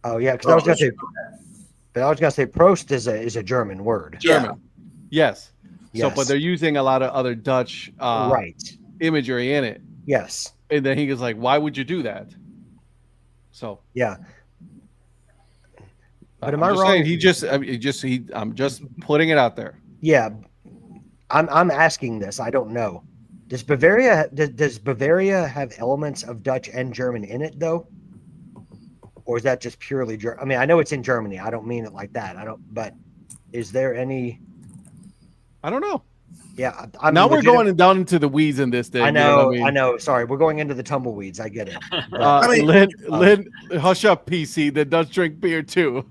oh yeah, because I was gonna say Prost is a German word. German, yes. So, Yes. but they're using a lot of other Dutch Right. imagery in it, Yes. and then he was like, "Why would you do that?" So, Yeah. But am I'm I just wrong? saying, I'm just putting it out there. Yeah. I'm asking this. I don't know. Does Bavaria have elements of Dutch and German in it though? Or is that just purely German? I mean, I know it's in Germany. I don't mean it like that. But is there any? I don't know. Yeah, now we're going down into the weeds in this thing. I know, you know what I mean? I know. Sorry, we're going into the tumbleweeds. I get it. Lynn, hush up, PC. The Dutch drink beer too.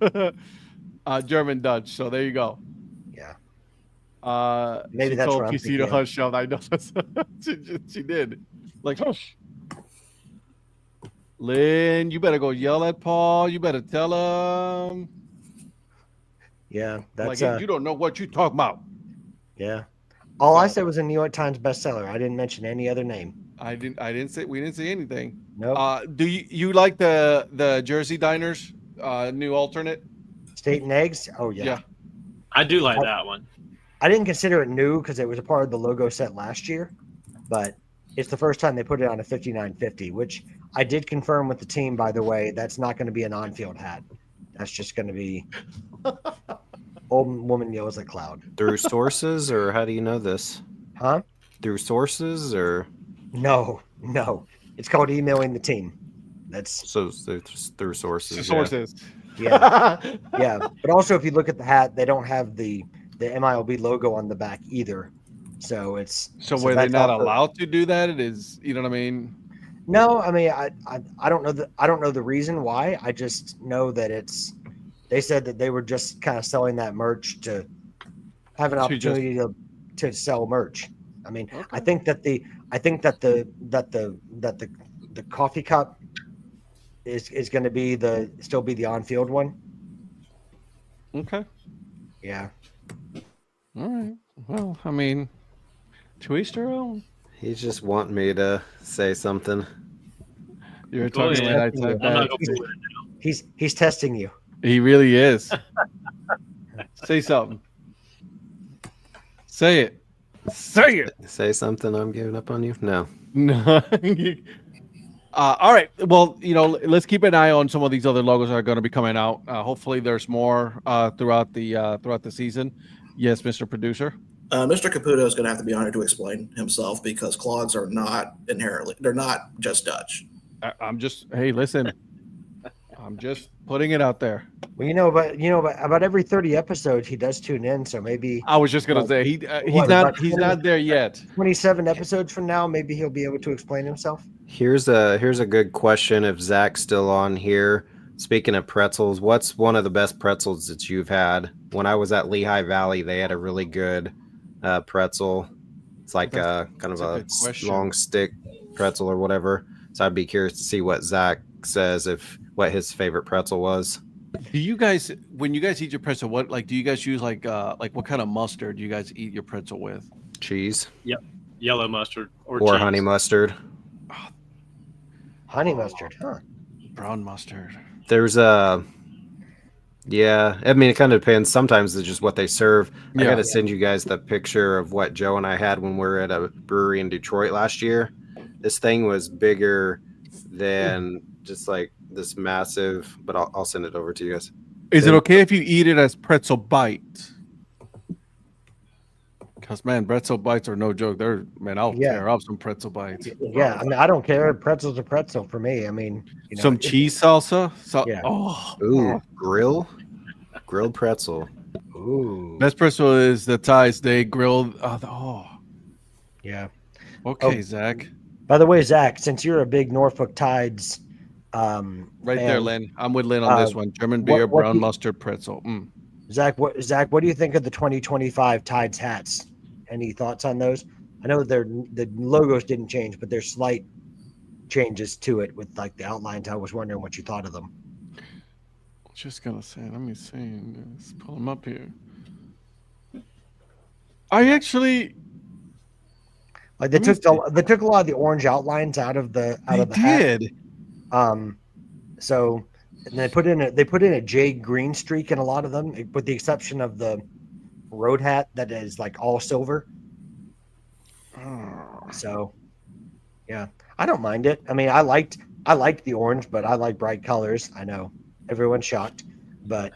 German Dutch. So there you go. Yeah. Maybe she that's told what I'm PC to thinking. hush up. I know she did. Like hush. Lynn, you better go yell at Paul. You better tell him. Yeah, that's like you don't know what you talking about. Yeah. All I said was a New York Times bestseller. I didn't mention any other name. I didn't say we didn't say anything. No. Nope. Do you like the Jersey Diners new alternate? Steak and eggs? Oh yeah. Yeah. I do like that one. I didn't consider it new because it was a part of the logo set last year, but it's the first time they put it on a 5950, which I did confirm with the team, by the way. That's not going to be an on-field hat. That's just going to be old woman yells at cloud. Through sources, or how do you know this? Huh? Through sources, or no. It's called emailing the team. That's so through sources. Sources. Yeah. Yeah. But also, if you look at the hat, they don't have the MILB logo on the back either. So it's were they not allowed to do that? It is, you know what I mean? No, I mean I don't know the reason why. I just know that they said that they were just kind of selling that merch to have an opportunity to sell merch. I mean, okay. I think that the coffee cup is going to still be the on-field one. Okay. Yeah. All right. Well, I mean, to each their own. He's just wanting me to say something. You're talking about He's testing you. He really is. Say something. Say it. Say it. Say something. I'm giving up on you. No. No. All right. Well, let's keep an eye on some of these other logos that are going to be coming out. Hopefully, there's more throughout the season. Yes, Mr. Producer. Mr. Caputo is going to have to be honored to explain himself because clogs are not they're not just Dutch. Hey, listen, I'm just putting it out there. Well, about every 30 episodes, he does tune in. So maybe I was just going to say he's not there yet. 27 episodes from now, maybe he'll be able to explain himself. Here's a good question. If Zach's still on here, speaking of pretzels, what's one of the best pretzels that you've had? When I was at Lehigh Valley, they had a really good pretzel. It's like kind of a long stick pretzel or whatever. So I'd be curious to see what Zach says, what his favorite pretzel was. Do you guys, when you guys eat your pretzel, do you guys use like what kind of mustard do you guys eat your pretzel with? Cheese. Yep. Yellow mustard or cheese. Honey mustard. Honey mustard, huh? Brown mustard. There's yeah, I mean, it kind of depends. Sometimes it's just what they serve. I got to send you guys the picture of what Joe and I had when we were at a brewery in Detroit last year. This thing was bigger than just like this massive, but I'll send it over to you guys. Is it okay if you eat it as pretzel bite? Because, man, pretzel bites are no joke. I'll tear up some pretzel bites. Yeah, I mean, I don't care. Pretzel's a pretzel for me. I mean, some cheese salsa. Yeah. Ooh, grilled pretzel. Ooh. Best pretzel is the Thais. They grilled. Yeah. Okay, Zach. By the way, Zach, since you're a big Norfolk Tides there, Lynn. I'm with Lynn on this one. German beer, brown mustard pretzel. Zach, what do you think of the 2025 Tides hats? Any thoughts on those? I know the logos didn't change, but there's slight changes to it with like the outlines. I was wondering what you thought of them. Just gonna say, let me see. Let's pull them up here. I actually like they took a lot of the orange outlines out of the hat. So and they put in a jade green streak in a lot of them, with the exception of the road hat that is like all silver. So yeah, I don't mind it. I mean, I liked the orange, but I like bright colors. I know everyone's shocked, but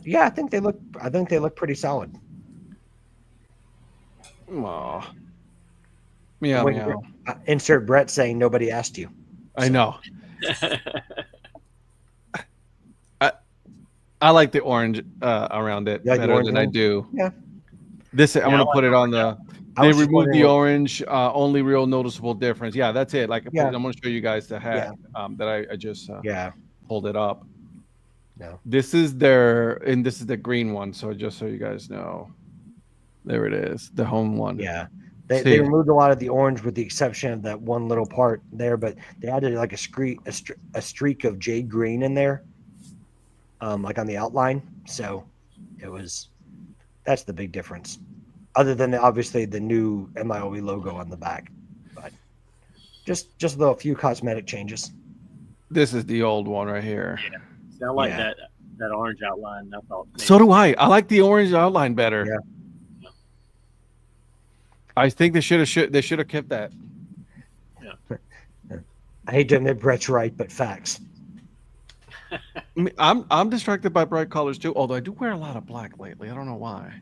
yeah, I think they look pretty solid. Aw. Meow, When meow. insert Brett saying nobody asked you. I know. I like the orange around it better than I do. Yeah. This I'm gonna put it on the. They removed the what, orange. Only real noticeable difference. Yeah, that's it. Like Yeah. I'm gonna show you guys the hat that I just pulled it up. No. This is the green one. So just so you guys know, there it is, the home one. Yeah. They removed a lot of the orange with the exception of that one little part there, but they added like a streak of jade green in there, like on the outline. So that's the big difference. Other than obviously the new MIOE logo on the back, but just a few cosmetic changes. This is the old one right here. Yeah. I like that orange outline. I thought. So do I. I like the orange outline better. Yeah. I think they should have kept that. Yeah. I hate to admit Brett's right, but facts. I'm distracted by bright colors too. Although I do wear a lot of black lately. I don't know why.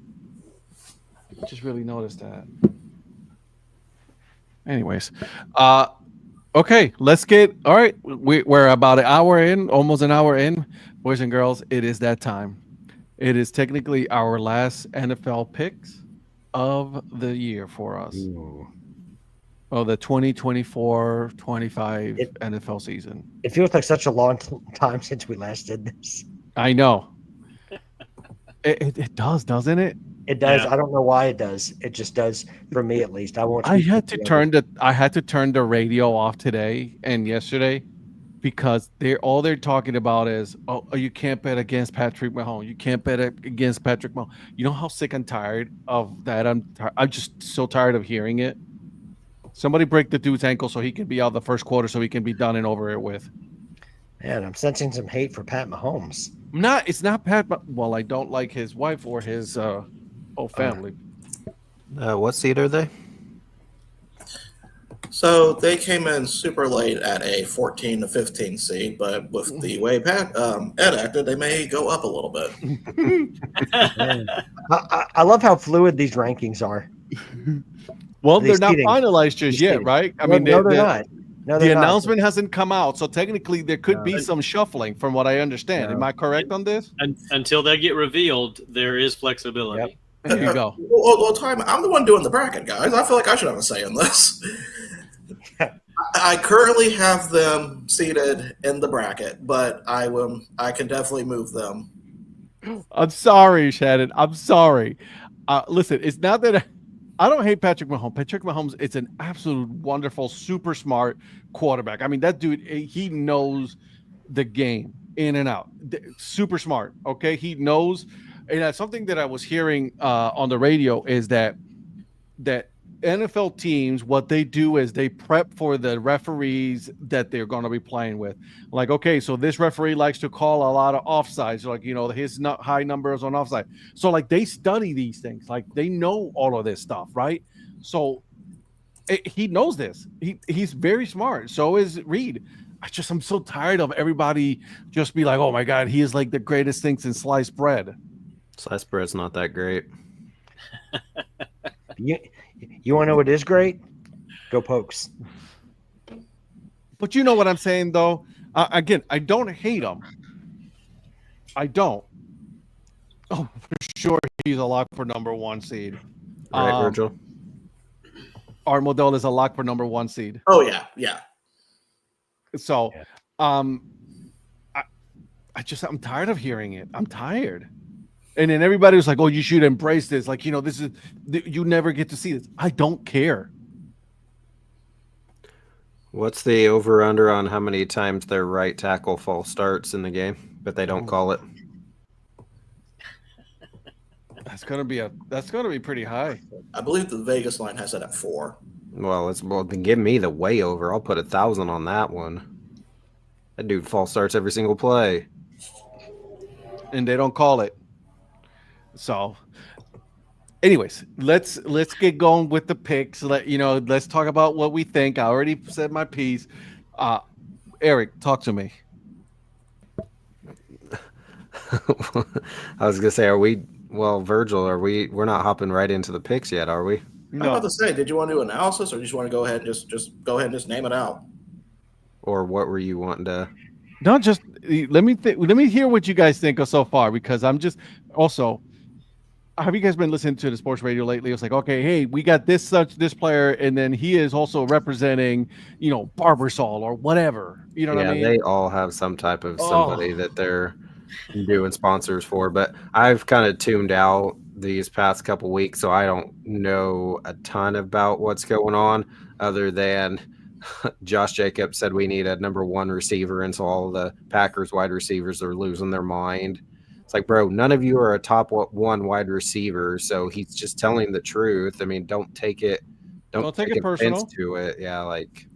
I just really noticed that. Anyways, okay, let's get all right. We're about an hour in, almost an hour in, boys and girls. It is that time. It is technically our last NFL picks of the year for us. Ooh. Oh, the 2024-25 NFL season. It feels like such a long time since we last did this. I know. It does, doesn't it? It does. Yeah. I don't know why it does. It just does for me, at least. I had to turn the radio off today and yesterday because they're talking about is, oh, you can't bet against Patrick Mahomes. You can't bet against Patrick Mahomes. You know how sick and tired of that I'm just so tired of hearing it. Somebody break the dude's ankle so he can be out the first quarter so he can be done and over it with. Man, I'm sensing some hate for Pat Mahomes. It's not Pat. Well, I don't like his wife or his whole family. What seed are they? So they came in super late at a 14 to 15 seed, but with the way Ed acted, they may go up a little bit. I love how fluid these rankings are. Well, they're not finalized just yet, right? I mean, they're not. No, the announcement hasn't come out, so technically there could be some shuffling, from what I understand. Am I correct on this? Until they get revealed, there is flexibility. Yep. There you go. Well, time. I'm the one doing the bracket, guys. I feel like I should have a say in this. I currently have them seated in the bracket, but I can definitely move them. I'm sorry, Shannon. I'm sorry. Listen, it's not that I don't hate Patrick Mahomes. Patrick Mahomes is an absolute wonderful, super smart quarterback. I mean, that dude, he knows the game in and out. Super smart. Okay, he knows. And that's something that I was hearing on the radio is that NFL teams, what they do is they prep for the referees that they're going to be playing with. Like, okay, so this referee likes to call a lot of offsides, like, you know, his high numbers on offside. So, like, they study these things. Like, they know all of this stuff, right? So, he knows this. He's very smart. So is Reed. I'm so tired of everybody just be like, oh, my God, he is like the greatest thing since sliced bread. Sliced bread's not that great. You want to know what is great? Go Pokes. But you know what I'm saying, though? Again, I don't hate him. I don't. Oh, for sure, he's a lock for number 1 seed. Right, Virgil? Art Modell is a lock for number 1 seed. Oh, yeah. So, I'm tired of hearing it. I'm tired. And then everybody was like, oh, you should embrace this. Like, you know, you never get to see this. I don't care. What's the over-under on how many times their right tackle false starts in the game, but they don't call it? That's gonna be pretty high. I believe the Vegas line has it at 4. Well, then give me the way over. I'll put 1,000 on that one. That dude false starts every single play, and they don't call it. So, anyways, let's get going with the picks. Let's talk about what we think. I already said my piece. Eric, talk to me. I was gonna say, Virgil, we're not hopping right into the picks yet, are we? I'm about to say, did you want to do analysis, or do you just want to go ahead and just go ahead and just name it out? Or what were you wanting to? No, just let me hear what you guys think of so far, because I'm just also. Have you guys been listening to the sports radio lately? It's like, okay, hey, we got this player, and then he is also representing, Barbasol or whatever. You know what I mean? They all have some type of somebody that they're doing sponsors for. But I've kind of tuned out these past couple weeks, so I don't know a ton about what's going on, other than Josh Jacobs said we need a number 1 receiver, and so all the Packers wide receivers are losing their mind. It's like, bro, none of you are a top 1 wide receiver, so he's just telling the truth. I mean, don't take it personal to it. Yeah, like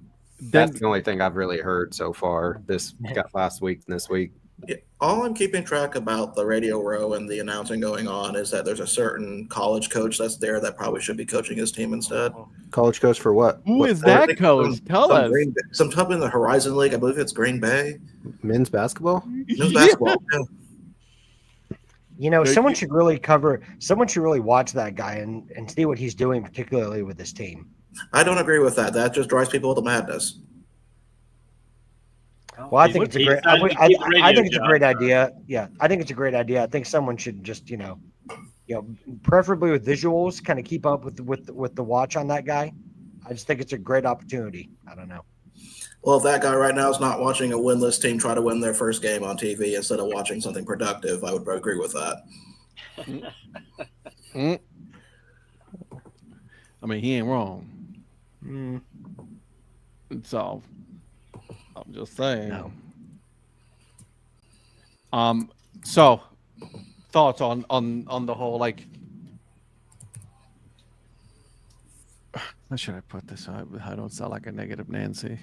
that's the only thing I've really heard so far. This got last week and this week. Yeah, all I'm keeping track about the radio row and the announcing going on is that there's a certain college coach that's there that probably should be coaching his team instead. College coach for what? Who is that coach? Tell us. Some top in the Horizon League. I believe it's Green Bay. Men's basketball? Men's basketball, yeah. Someone should really watch that guy and see what he's doing, particularly with his team. I don't agree with that. That just drives people to madness. Well, I think it's a great. I think it's a great idea. Yeah, I think it's a great idea. I think someone should just, preferably with visuals, kind of keep up with the watch on that guy. I just think it's a great opportunity. I don't know. Well, if that guy right now is not watching a winless team try to win their first game on TV instead of watching something productive, I would agree with that. I mean, he ain't wrong. So, I'm just saying. No. So, thoughts on the whole, like, how should I put this? I don't sound like a negative Nancy.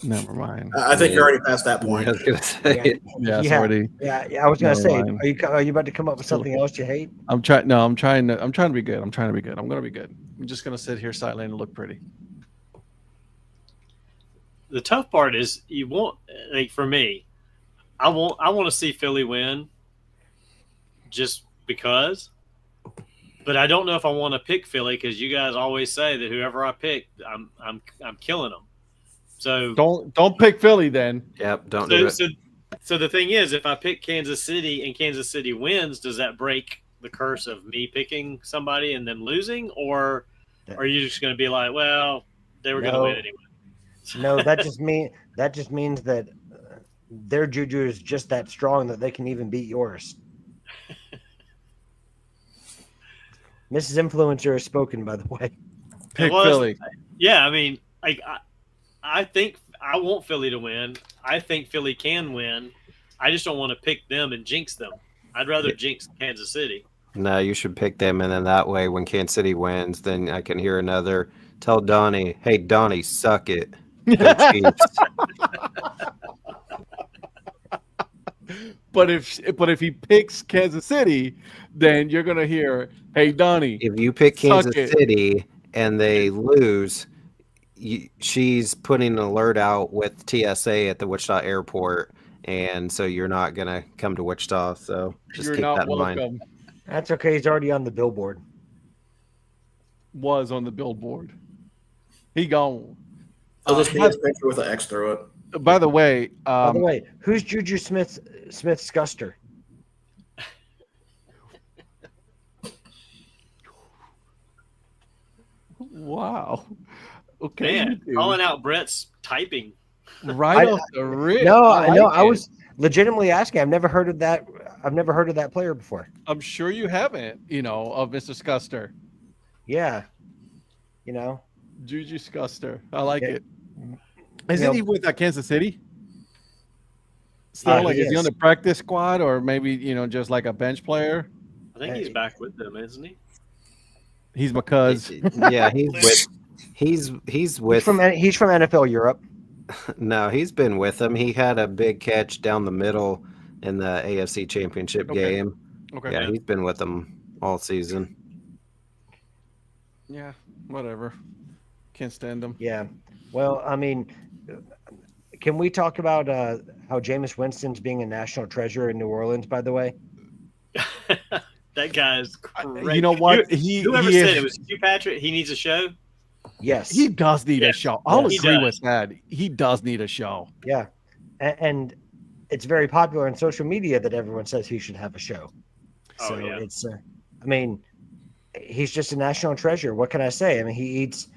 Never mind. I think you're already past that point. I was gonna say. Already. Yeah, I was gonna say. Are you about to come up with something else you hate? I'm trying to be good. I'm gonna be good. I'm just gonna sit here silently and look pretty. The tough part is you want, like, for me, I want to see Philly win, just because. But I don't know if I want to pick Philly, because you guys always say that whoever I pick, I'm killing them. So don't pick Philly then. Yep, don't do it. So the thing is, if I pick Kansas City and Kansas City wins, does that break the curse of me picking somebody and them losing, or are you just going to be like, well, they were going to win anyway? No, that just means that their juju is just that strong that they can even beat yours. Mrs. Influencer has spoken, by the way. Pick Philly. Yeah, I mean, like, I think I want Philly to win. I think Philly can win. I just don't want to pick them and jinx them. I'd rather jinx Kansas City. No, you should pick them, and then that way, when Kansas City wins, then I can hear another. Tell Donnie, hey, Donnie, suck it. Go Chiefs. But if he picks Kansas City, then you're gonna hear, hey, Donnie. If you pick Kansas City and they lose, she's putting an alert out with TSA at the Wichita airport, and so you're not gonna come to Wichita. So just keep that in mind. That's okay. He's already on the billboard. Was on the billboard. He gone. I'll just be his picture with an X through it. By the way, who's Juju Smith Scuster? Wow. Okay. Man, calling out Brett's typing. Right off the rip. No, I was legitimately asking. I've never heard of that. I've never heard of that player before. I'm sure you haven't, of Mr. Scuster. Yeah. Juju Scuster. I like it. Isn't he with Kansas City? Still, is he on the practice squad, or maybe just like a bench player? I think he's back with them, isn't he? He's my cuz. Yeah, he's with. He's from NFL Europe. No, he's been with them. He had a big catch down the middle in the AFC Championship game. Okay. Yeah, he's been with them all season. Yeah, whatever. Can't stand him. Yeah. Well, I mean, can we talk about how Jameis Winston's being a national treasure in New Orleans, by the way? That guy's crazy. You know what? Whoever he said is, it was you, Patrick. He needs a show. Yes. he does need a Yes. show. I'll He agree does. with that. He does need a show. Yeah. And it's very popular on social media that everyone says he should have a show. Oh, So yeah. it's, I mean, he's just a national treasure. What can I say? I mean, he eats,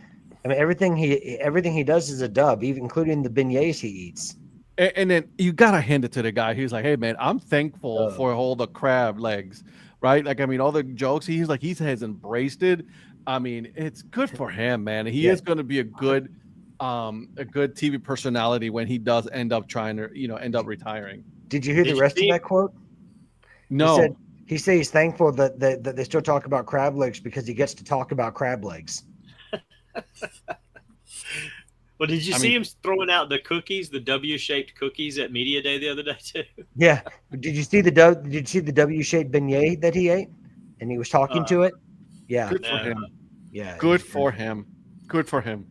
I mean, everything he does is a dub, even including the beignets he eats. And then you gotta hand it to the guy. He's like, "Hey man, I'm thankful for all the crab legs, right? Like, I mean, all the jokes. He has embraced it. I mean, it's good for him, man. He is going to be a good TV personality when he does end up end up retiring." Did you hear Did the you rest see- of that quote? No, He said he's thankful that they still talk about crab legs because he gets to talk about crab legs. Well, did you I see mean- him throwing out the cookies, the W-shaped cookies at Media Day the other day too? Yeah. Did you see the W-shaped beignet that he ate? And he was talking to it? Yeah. good for No. him. Yeah. Good for him. Good for him.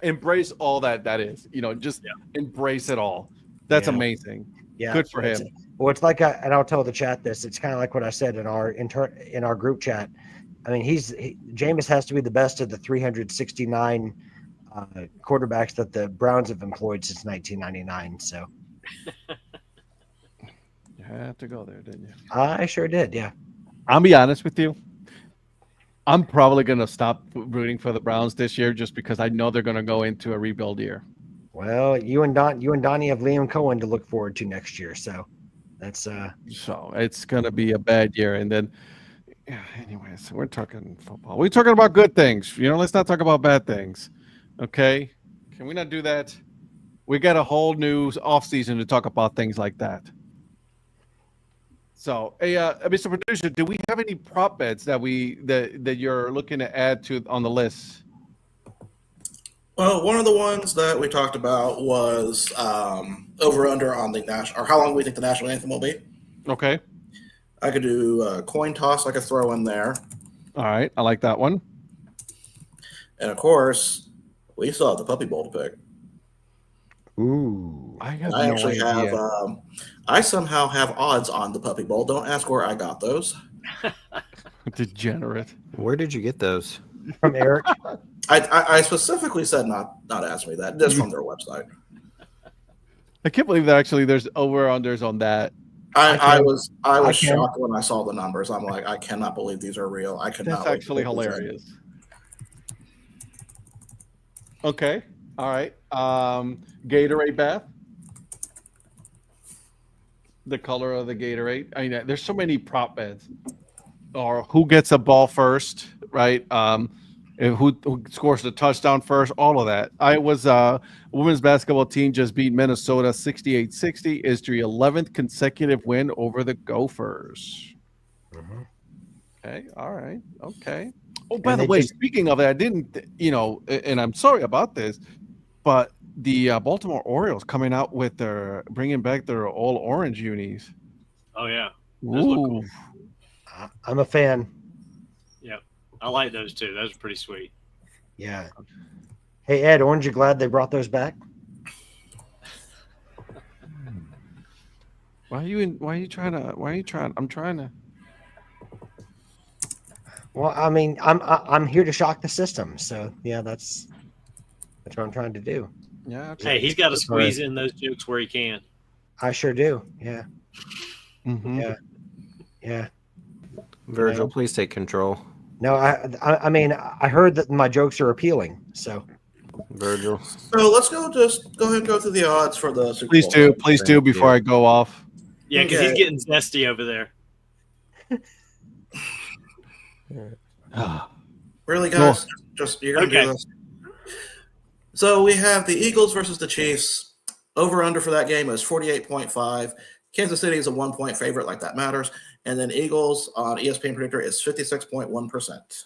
Embrace all that is. Just embrace it all. That's Yeah. amazing. Yeah. Good for him. Well, it's like, and I'll tell the chat this. It's kind of like what I said in our group chat. I mean, Jameis has to be the best of the 369 quarterbacks that the Browns have employed since 1999. So You had to go there, didn't you? I sure did. Yeah. I'll be honest with you. I'm probably going to stop rooting for the Browns this year just because I know they're going to go into a rebuild year. Well, you and Donnie have Liam Cohen to look forward to next year. So that's So it's going to be a bad year. And then, anyways, we're talking football. We're talking about good things. Let's not talk about bad things. Okay? Can we not do that? We got a whole new offseason to talk about things like that. So, hey, Mr. Producer, do we have any prop bets that you're looking to add to on the list? Well, one of the ones that we talked about was over under on the national, or how long we think the national anthem will be. Okay. I could do a coin toss. I could throw in there, All right. I like that one. and of course, we still have the Puppy Bowl to pick. ooh. I have I no actually idea. have. I somehow have odds on the Puppy Bowl. Don't ask where I got those. Degenerate. Where did you get those? From Eric. I specifically said not ask me that. Just from their website. I can't believe that actually there's over-unders on that. I was can. shocked when I saw the numbers. I'm like, I cannot believe these are real. I could That's not. actually hilarious. Okay. All right. Gatorade bath. The color of the Gatorade. I mean, there's so many prop bets. Or who gets a ball first, right? Who scores the touchdown first? All of that. Women's basketball team just beat Minnesota 68-60. Is their 11th consecutive win over the Gophers. Mhm. Okay. All right. Okay. Oh, by And the they way, just- speaking of that, I didn't, and I'm sorry about this, but the Baltimore Orioles coming out with bringing back their all orange unis. Oh yeah, those look cool. I'm a fan. I like those too. Those are pretty sweet. Yeah. Hey Ed, aren't you glad they brought those back? Why are you trying to? I'm trying to. Well, I mean, I'm here to shock the system. So yeah, that's what I'm trying to do. Yeah. Hey, he's got to squeeze in those jokes where he can. I sure do. Yeah. Mm-hmm. Yeah. Yeah. Virgil, please take control. No, I mean, I heard that my jokes are appealing. So Virgil. So let's just go ahead and go through the odds for the Super Please Bowl. do. Please do Thank before you. I go off. Yeah, because he's getting zesty over there. Really, guys? Cool. Just you're gonna Okay. do this. So we have the Eagles versus the Chiefs. Over under for that game is 48.5. Kansas City is a 1-point favorite, like that matters. And then Eagles on ESPN Predictor is 56.1%.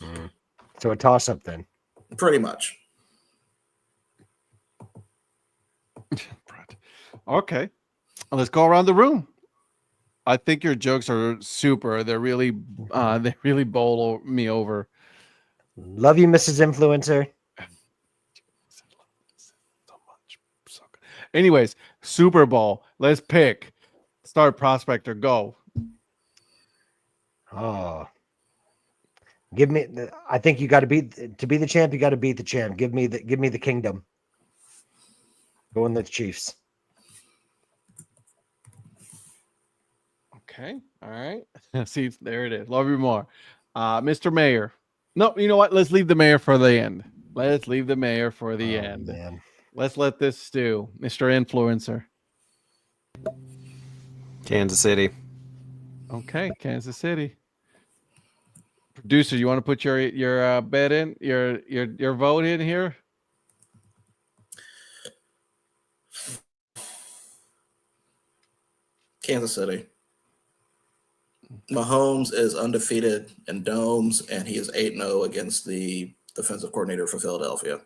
a toss up then. Pretty much. Okay. Let's go around the room. I think your jokes are super. They really bowl me over. Love you, Mrs. Influencer. So much. So good. Anyways, Super Bowl. Let's pick Start Prospector. Go. Oh, give me. I think you got to be the champ. You got to beat the champ. Give me the kingdom. Going the Chiefs. Okay. All right. See, there it is. Love you more. Mr. Mayor. No, you know what? Let's leave the mayor for the end. Let's leave the mayor for the end. Man. Let's let this stew. Mr. Influencer. Kansas City. Okay, Kansas City. Producer, you want to put your bet in, your vote in here? Kansas City. Mahomes is undefeated in domes, and he is 8-0 against the defensive coordinator for Philadelphia.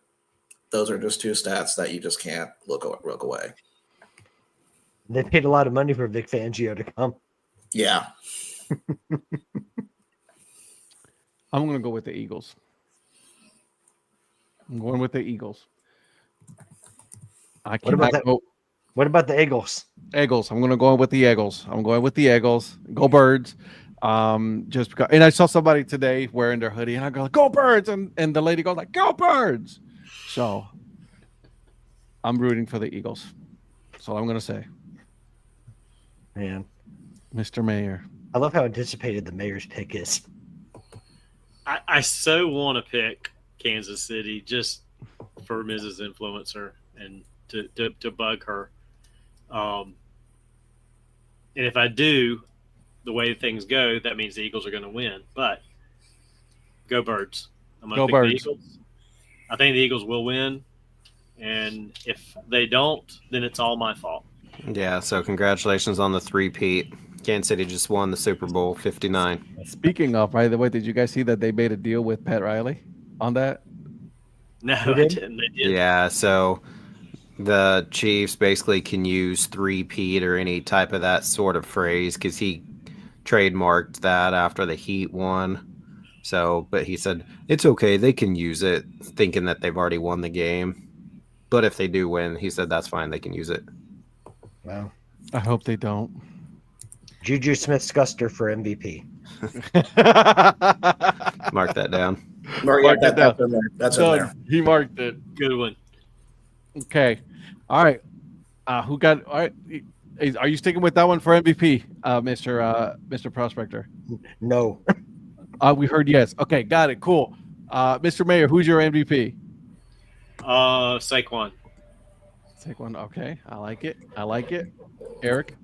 Those are just two stats that you just can't look away. They paid a lot of money for Vic Fangio to come. Yeah. I'm going to go with the Eagles. I'm going with the Eagles. What about the Eagles? Eagles. I'm going to go with the Eagles. I'm going with the Eagles. Go Birds. Just because, and I saw somebody today wearing their hoodie, and I go, "Go Birds!" And the lady goes like, "Go Birds!" So I'm rooting for the Eagles. That's all I'm going to say. Man, Mr. Mayor. I love how anticipated the mayor's pick is. I so want to pick Kansas City just for Mrs. Influencer and to bug her. And if I do, the way things go, that means the Eagles are going to win. But go Birds. I'm going to pick Birds. the Eagles. I think the Eagles will win. And if they don't, then it's all my fault. Yeah, so congratulations on the three-peat. Kansas City just won the Super Bowl 59. Speaking of, by the way, did you guys see that they made a deal with Pat Riley on that? No, I didn't. They did. Yeah, so the Chiefs basically can use three-peat or any type of that sort of phrase because he trademarked that after the Heat won. So, but he said, it's okay, they can use it, thinking that they've already won the game. But if they do win, he said that's fine, they can use it. Wow. I hope they don't. Juju Smith-Schuster for MVP. Mark that down. Mark that down. That's in there. That's in there. He marked it. Good one. Okay. All right. Who got? All right. Are you sticking with that one for MVP, Mr. Prospector? No. We heard yes. Okay, got it. Cool. Mr. Mayor, who's your MVP? Saquon. Saquon. Okay, I like it. Eric.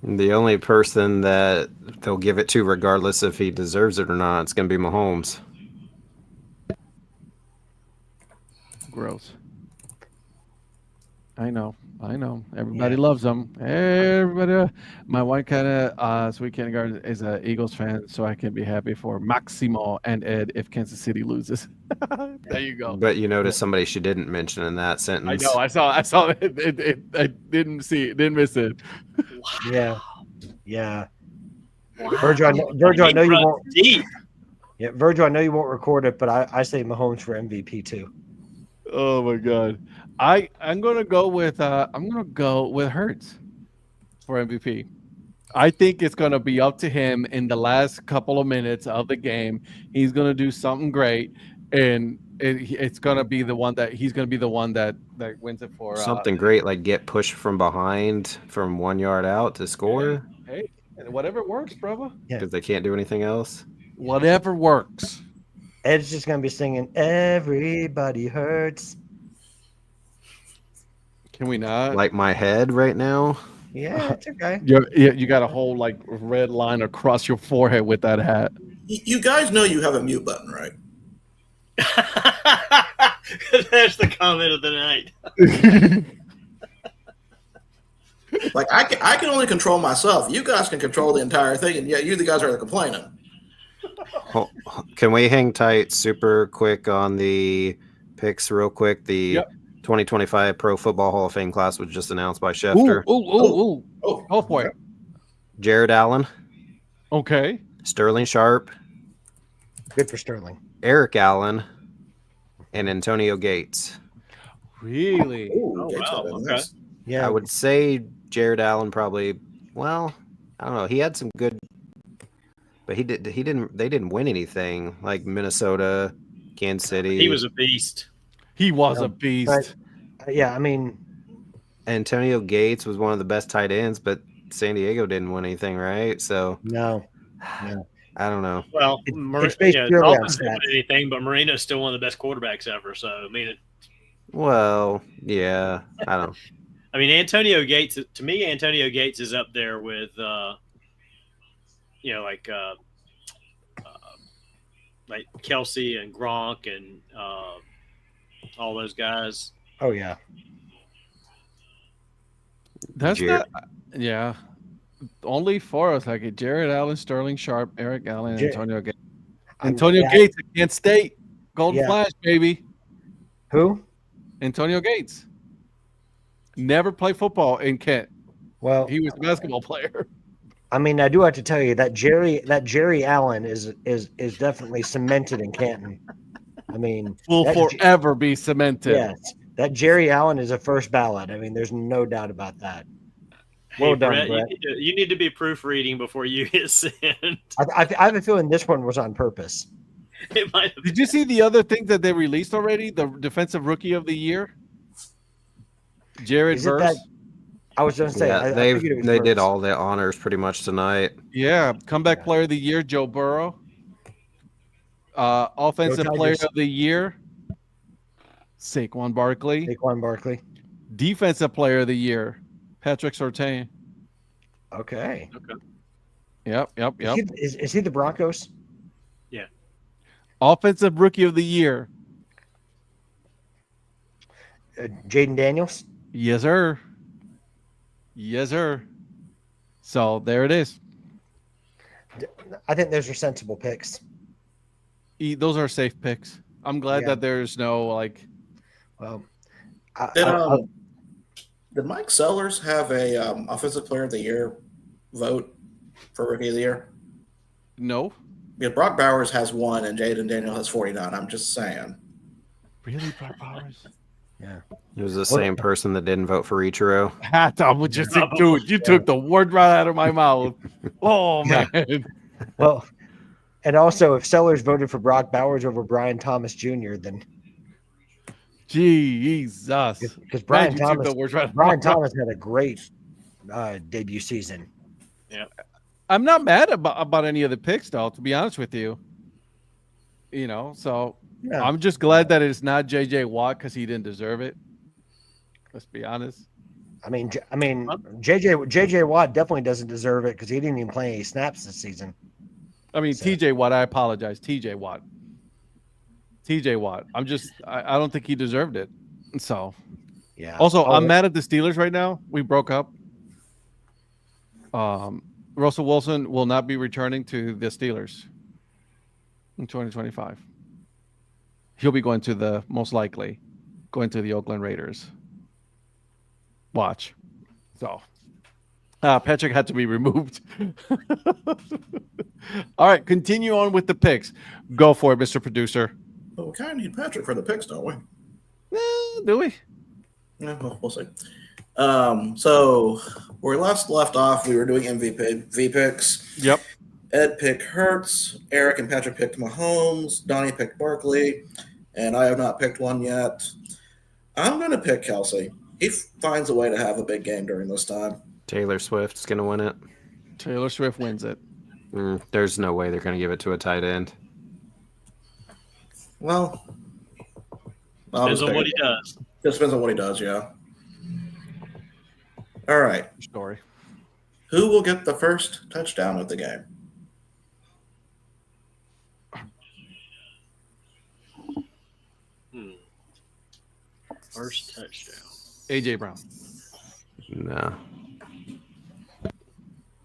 The only person that they'll give it to, regardless if he deserves it or not, it's going to be Mahomes. Gross. I know. Everybody loves him. Everybody. My wife kind of sweet kindergarten is an Eagles fan, so I can be happy for Maximo and Ed if Kansas City loses. There you go. But you notice somebody she didn't mention in that sentence. I know. I saw it. I didn't miss it. Yeah. Wow. Virgil, I know you won't. Deep. Yeah, Virgil, I know you won't record it, but I say Mahomes for MVP too. Oh my God. I'm gonna go with Hurts for MVP. I think it's gonna be up to him in the last couple of minutes of the game. He's gonna do something great, and it's gonna be the one that he's gonna be the one that wins it for Something great, like get pushed from behind from 1 yard out to score. Hey, whatever works, brother. Because they can't do anything else. Whatever works. Ed's just gonna be singing "Everybody Hurts." Can we not? Like my head right now. Yeah, it's okay. You got a whole like red line across your forehead with that hat. You guys know you have a mute button, right? That's the comment of the night. Like I can only control myself. You guys can control the entire thing, and yet you the guys are complaining. Can we hang tight super quick on the picks real quick? The 2025 Pro Football Hall of Fame class was just announced by Schefter. Oh, boy. Jared Allen. Okay. Sterling Sharp. Good for Sterling. Eric Allen. And Antonio Gates. Really? Ooh, Gates wow, got in okay. this. Yeah, I would say Jared Allen probably. Well, I don't know. He had some good, but he didn't. They didn't win anything like Minnesota, Kansas City. He was a beast. He was a No, beast. yeah. I mean, Antonio Gates was one of the best tight ends, but San Diego didn't win anything, right? So no. I don't know. Well, It's based purely on Dolphins didn't stats. win anything, but Marino's still one of the best quarterbacks ever. So I mean, Well, yeah, I don't. Antonio Gates. To me, Antonio Gates is up there with, like Kelsey and Gronk and all those guys. Oh yeah. That's Jared- not. Yeah. Only for us, like Jared Allen, Sterling Sharp, Eric Allen, and Antonio Gates. Antonio Gates at Kent State. Golden Flash, baby. Who? Antonio Gates. Never played football in Kent. Well, He was a basketball player. I mean, I do have to tell you that Jerry Allen is definitely cemented in Canton. I mean, Will that forever be cemented. yes, that Jerry Allen is a first ballot. I mean, there's no doubt about that. Well done, Brett. Brett. You need to be proofreading before you get sent. I have a feeling this one was on purpose. It might have Did you see the other thing that they released already? The Defensive Rookie of the Year? Jared Is it that- Verse? I was going to say, Yeah, I they figured it was they did Verse. all the honors pretty much tonight. Yeah. Comeback Player of the Year, Joe Burrow. Offensive Go Player Tigers. of the Year, Saquon Barkley. Saquon Barkley. Defensive Player of the Year, Patrick Surtain. Okay. Yep. Is he the Broncos? Offensive Rookie of the Year. Jaden Daniels? Yes, sir. Yes, sir. So there it is. I think those are sensible picks. Those are safe picks. I'm glad Yeah. that there's no like. Well, Did Mike Sellers have a offensive player of the year vote for rookie of the year? No. Because Brock Bowers has one and Jaden Daniel has 49. I'm just saying. Really, Brock Bowers? yeah. It was the same person that didn't vote for Ichiro. I would just think, dude, you took the word right out of my mouth. Oh man. Well, and also, if Sellers voted for Brock Bowers over Brian Thomas Jr., then Jesus. because Brian Man, you took Thomas, the words right out of Brian my mouth. Thomas had a great debut season. I'm not mad about any of the picks, though, to be honest with you. So Yeah. I'm just glad that it's not JJ Watt because he didn't deserve it. Let's be honest. I mean, JJ Watt definitely doesn't deserve it because he didn't even play any snaps this season. I mean, So- TJ Watt, I apologize. TJ Watt. I don't think he deserved it. So, Yeah. also, Oh, I'm mad at the Steelers right now. We broke up. Russell Wilson will not be returning to the Steelers in 2025. He'll be going to the Oakland Raiders. Watch. So, Patrick had to be removed. All right, continue on with the picks. Go for it, Mr. Producer. Well, we kind of need Patrick for the picks, don't we? Do we? Yeah, well, we'll see. So where we left off, we were doing MVP picks. Yep. Ed picked Hurts, Eric and Patrick picked Mahomes, Donnie picked Barkley, and I have not picked one yet. I'm going to pick Kelsey. He finds a way to have a big game during this time. Taylor Swift's going to win it. Taylor Swift wins it. There's no way they're going to give it to a tight end. Well, depends on what he does. Just depends on what he does, yeah. All right. Story. Who will get the first touchdown of the game? First touchdown. AJ Brown. No.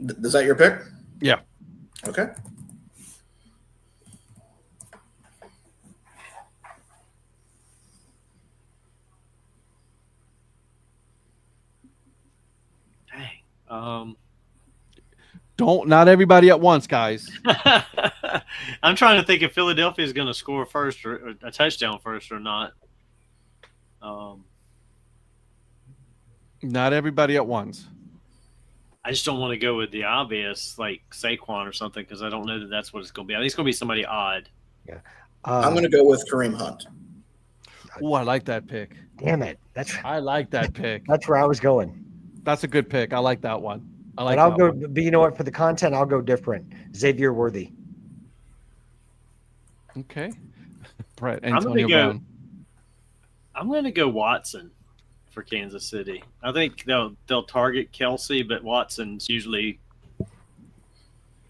Is that your pick? Yeah. Okay. Dang. Not everybody at once, guys. I'm trying to think if Philadelphia is going to score first or a touchdown first or not. Not everybody at once. I just don't want to go with the obvious, like Saquon or something, because I don't know that that's what it's going to be. I think it's going to be somebody odd. Yeah. I'm going to go with Kareem Hunt. Oh, I like that pick. Damn it. I like that pick. That's where I was going. That's a good pick. I like that one. But I'll go. But you know what? For the content, I'll go different. Xavier Worthy. Okay. Brett, Antonio Brown. I'm going to go Watson for Kansas City. I think they'll target Kelsey, but Watson's usually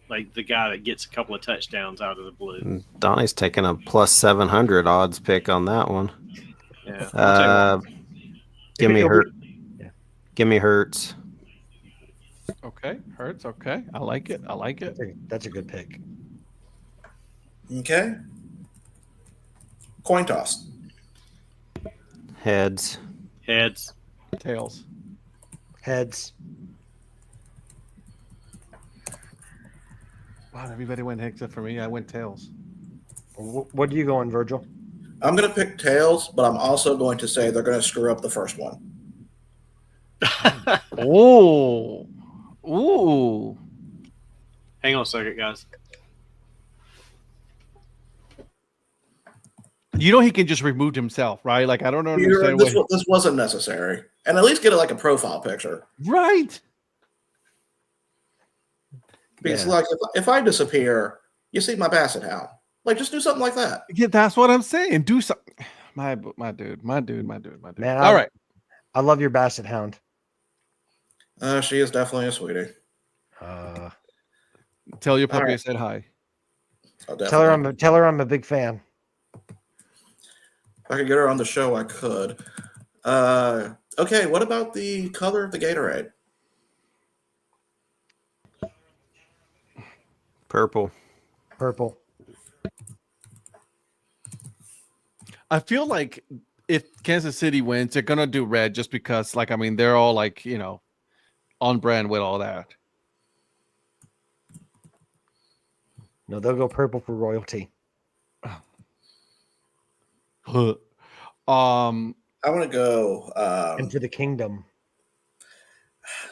like the guy that gets a couple of touchdowns out of the blue. Donnie's taking a plus 700 odds pick on that one. Yeah. Give me Hurts. Yeah. Give me Hurts. Okay, Hurts. Okay, I like it. That's a good pick. Okay. Coin toss. Heads. Tails. Heads. Wow, everybody went except for me. I went tails. What are you going, Virgil? I'm going to pick tails, but I'm also going to say they're going to screw up the first one. Ooh. Hang on a second, guys. You know he can just remove himself, right? Like I don't understand this wasn't necessary, and at least get like a profile picture, right? Because like if I disappear, you see my basset hound. Like just do something like that. Yeah, that's what I'm saying. Do something, my dude. Man, all right. I love your basset hound. She is definitely a sweetie. Tell your puppy I said hi. Tell her I'm a big fan. If I could get her on the show, I could. Okay, what about the color of the Gatorade? Purple. I feel like if Kansas City wins, they're gonna do red just because, like, I mean, they're all like, on brand with all that. No, they'll go purple for royalty. I want to go into the kingdom.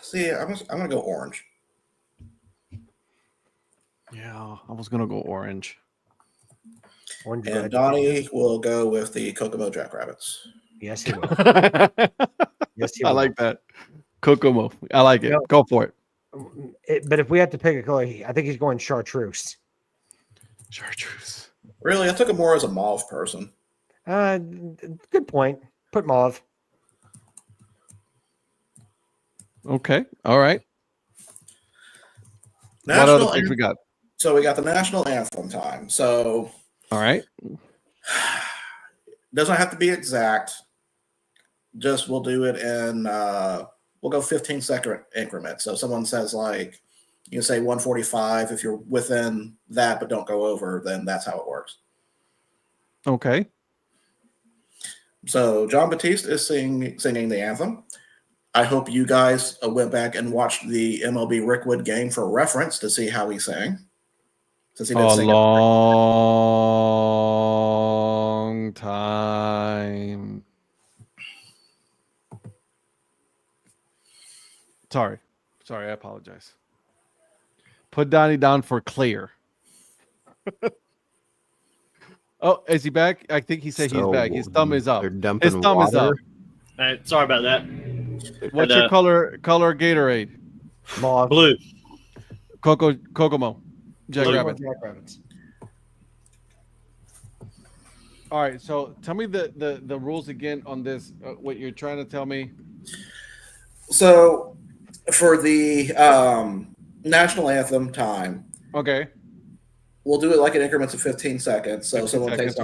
See, I'm gonna go orange. Yeah, I was gonna go orange. Orange and red. Donnie will go with the Kokomo Jackrabbits. Yes, he will. Yes, he I will. like that. Kokomo. I like it. Go for it. But if we have to pick a color, I think he's going chartreuse. Chartreuse. Really? I took him more as a mauve person. Good point. Put mauve. Okay. All right. What other picks we got? So we got the national anthem time. So all right. Doesn't have to be exact. Just we'll do it in we'll go 15-second increments. So if someone says like you can say 145 if you're within that but don't go over, then that's how it works. Okay. So John Batiste is singing the anthem. I hope you guys went back and watched the MLB Rickwood game for reference to see how he sang. Since he did sing long time. Sorry, I apologize. Put Donnie down for clear. Oh, is he back? I think he said he's back. His thumb is up. His thumb is up. All right, sorry about that. What's your color Gatorade? Mauve. Blue. Kokomo. Jackrabbits. All right, so tell me the rules again on this. What you're trying to tell me? So for the national anthem time, okay, we'll do it like in increments of 15 seconds. So someone takes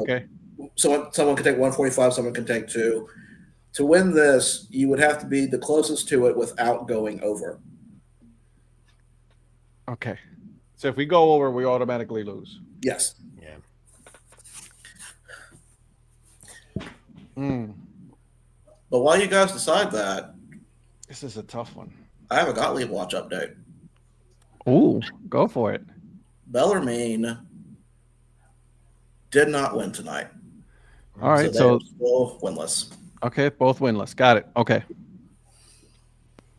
someone can take 145, someone can take 2. To win this, you would have to be the closest to it without going over. Okay. So if we go over, we automatically lose. Yes. Yeah. But while you guys decide that, this is a tough one. I have a Gottlieb watch update. Ooh, go for it. Bellarmine did not win tonight. All right, so still winless. Okay, both winless. Got it. Okay.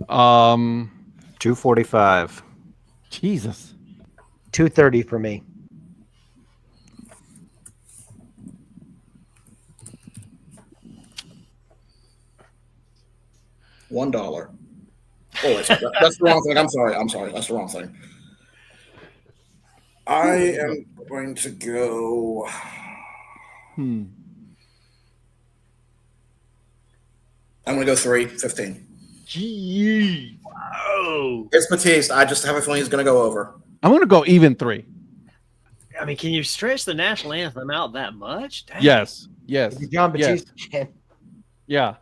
245. Jesus. 230 for me. $1. Oh, wait, sorry. That's the wrong thing. I'm sorry. That's the wrong thing. I am going to go. I'm going to go 315. Gee. Oh, It's Batiste. I just have a feeling he's going to go over. I'm going to go even 3. I mean, can you stretch the national anthem out that much? Dang. Yes. John Batiste Yes. can. Yeah.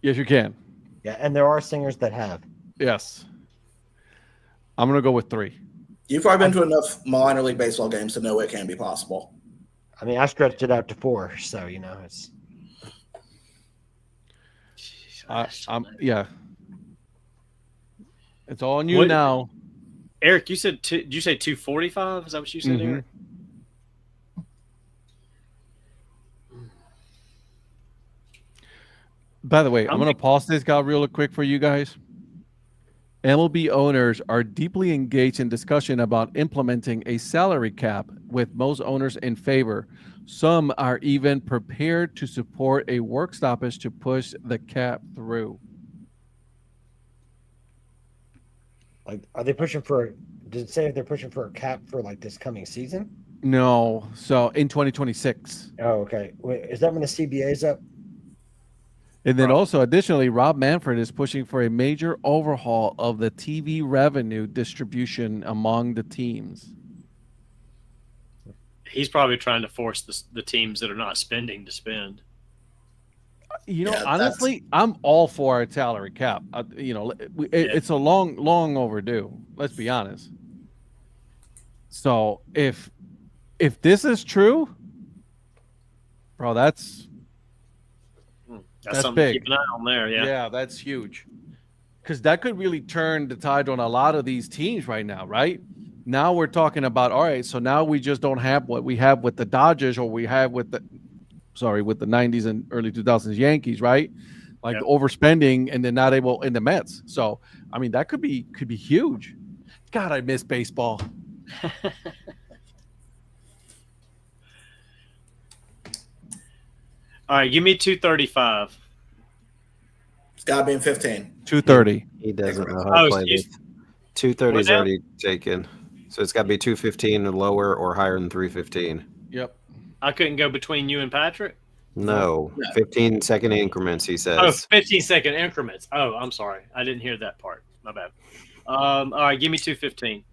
Yes, you can. Yeah, and there are singers that have. Yes. I'm going to go with 3. You've probably been to enough minor league baseball games to know it can be possible. I mean, I stretched it out to 4, so it's. Yeah. It's all on you What- now. Eric, you said did you say 245? Is that what you said, Mhm. Eric? By the way, I'm I'm going to pause this guy real quick for you guys. MLB owners are deeply engaged in discussion about implementing a salary cap, with most owners in favor. Some are even prepared to support a work stoppage to push the cap through. Like, are they pushing for? Does it say if they're pushing for a cap for like this coming season? No, so in 2026. Oh, okay. Wait, is that when the CBA's up? And then Probably. also, additionally, Rob Manfred is pushing for a major overhaul of the TV revenue distribution among the teams. He's probably trying to force the teams that are not spending to spend. You know, Yeah, honestly, I'm all for a salary cap. It's a long overdue. Let's be honest. So if this is true, bro, that's Something to big. keep an eye on there. Yeah. that's huge. Because that could really turn the tide on a lot of these teams right now, right? Now we're talking about, all right, so now we just don't have what we have with the Dodgers or we have with the 90s and early 2000s Yankees, right? Like Yep. overspending and then not able in the Mets. So, I mean, that could be huge. God, I miss baseball. All right, give me 235. It's got to be in 15. 230. He doesn't know Oh, how to play excuse- this. 230 is What now? already taken. So it's got to be 215 and lower or higher than 315. Yep. I couldn't go between you and Patrick. No, No. 15-second increments, he says. Oh, 15-second increments. Oh, I'm sorry. I didn't hear that part. My bad. All right, give me 215.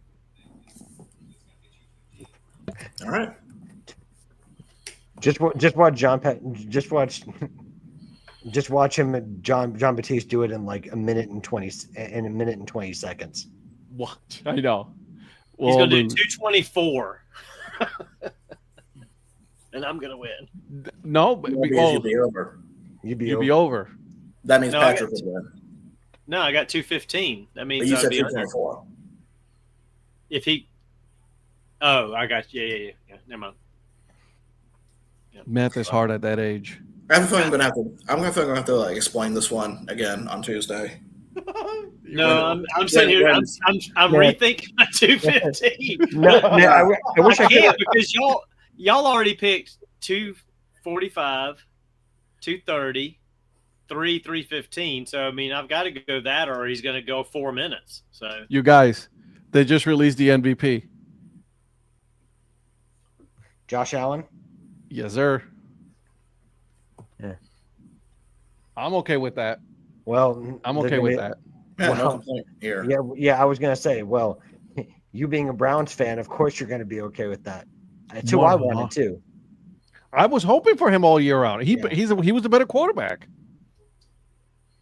All right. Just watch him, John Batiste, do it in like a minute and 20 seconds. What? I know. He's going to do lose. 224. And I'm going to win. No, but That means you'll be over. You'd be you'll over. be over. That means No, I Patrick got- would win. No, I got 215. That But means you I'd said be under. 224. If he. Oh, I got you. Yeah. Never mind. Yeah. Math is hard at that age. I have a feeling I'm gonna have to like explain this one again on Tuesday. No, I'm sitting here. I'm Yeah. rethinking my 215. No, I wish I I could. can't because y'all already picked 245, 230, 315. So I mean, I've got to go that, or he's going to go 4 minutes. So You guys, they just released the MVP. Josh Allen. Yes, sir. Yeah. I'm okay with that. Well, I'm okay with that. Yeah, no Wow. complaint here. Yeah. I was gonna say, well, you being a Browns fan, of course you're gonna be okay with that. That's who I wanted too. I was hoping for him all year round. He Yeah. he was a better quarterback.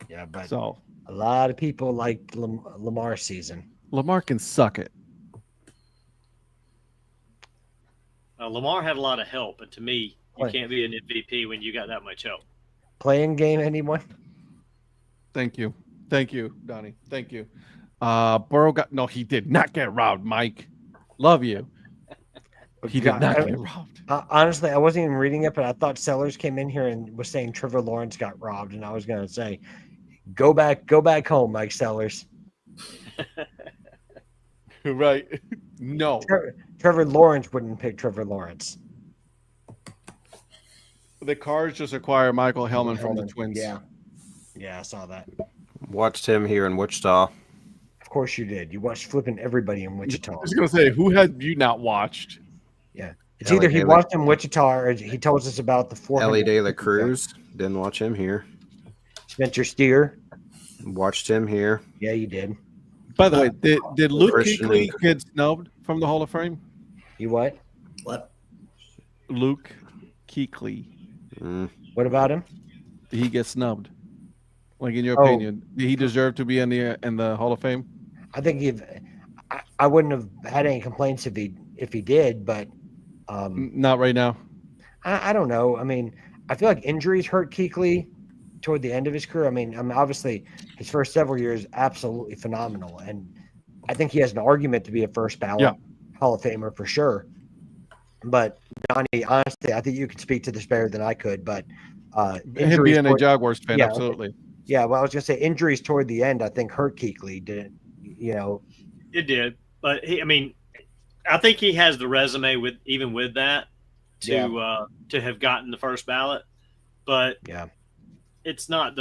Yeah, but So a lot of people like Lamar's season. Lamar can suck it. Lamar had a lot of help, and to me, you Right. can't be an MVP when you got that much help. Playing game, anyone? Thank you, Donnie. Thank you. Burrow he did not get robbed. Mike, love you. He did not get robbed. Honestly, I wasn't even reading it, but I thought Sellers came in here and was saying Trevor Lawrence got robbed, and I was gonna say, Go back home, Mike Sellers. Right. No. Trevor Lawrence wouldn't pick Trevor Lawrence. The Cards just acquired Michael Hellman from the Twins. Yeah, I saw that. Watched him here in Wichita. Of course you did. You watched flipping everybody in Wichita. I was going to say, who had you not watched? Yeah. It's either he watched him in Wichita or he told us about the 400. Ellie De La Cruz. Didn't watch him here. Spencer Steer. Watched him here. Yeah, you did. By the way, did Luke Christian Kuechly get snubbed from the Hall of Fame? You what? What? Luke Kuechly. What about him? Did he get snubbed? Like, in your opinion, did he deserve to be in the Hall of Fame? I think I wouldn't have had any complaints if he did, but not right now. I don't know. I mean, I feel like injuries hurt Kuechly toward the end of his career. I mean, obviously his first several years absolutely phenomenal, and I think he has an argument to be a first ballot Hall of Famer for sure. But Donnie, honestly, I think you could speak to this better than I could. But him being a Jaguars fan, absolutely. Yeah, well, I was gonna say injuries toward the end, I think hurt Kuechly. Didn't It did, but I think he has the resume with that to have gotten the first ballot, but it's not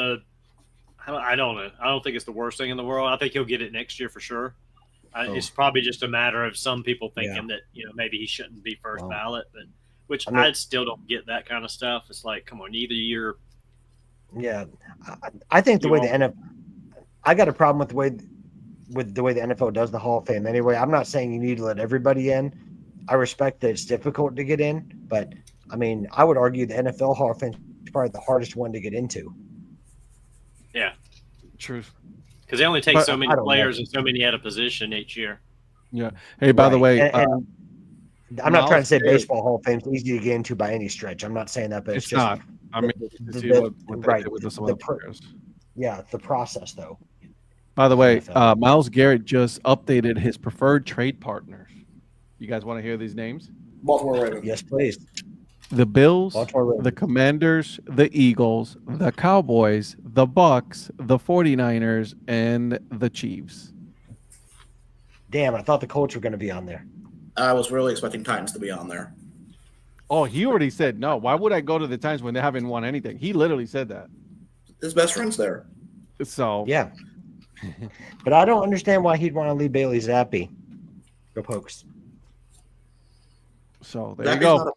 I don't know. I don't think it's the worst thing in the world. I think he'll get it next year for sure. It's probably just a matter of some people thinking that maybe he shouldn't be first ballot, but I still don't get that kind of stuff. It's like, come on, either you're. Yeah, I think the way the NFL, I got a problem with the way the NFL does the Hall of Fame. Anyway, I'm not saying you need to let everybody in. I respect that it's difficult to get in, but I mean, I would argue the NFL Hall of Fame is probably the hardest one to get into. Yeah, truth. Because they only take so many players and so many at a position each year. Yeah. Hey, by the way, and I'm not trying to say baseball Hall of Fame is easy to get into by any stretch. I'm not saying that, but it's just not. I mean, the process, though. By the way, Myles Garrett just updated his preferred trade partners. You guys want to hear these names? Baltimore Ravens. Yes, please. The Bills, the Commanders, the Eagles, the Cowboys, the Bucks, the 49ers, and the Chiefs. Damn, I thought the Colts were going to be on there. I was really expecting Titans to be on there. Oh, he already said no. Why would I go to the Titans when they haven't won anything? He literally said that. His best friend's there. So yeah. But I don't understand why he'd want to leave Bailey Zappi. Go Pokes. So there you go.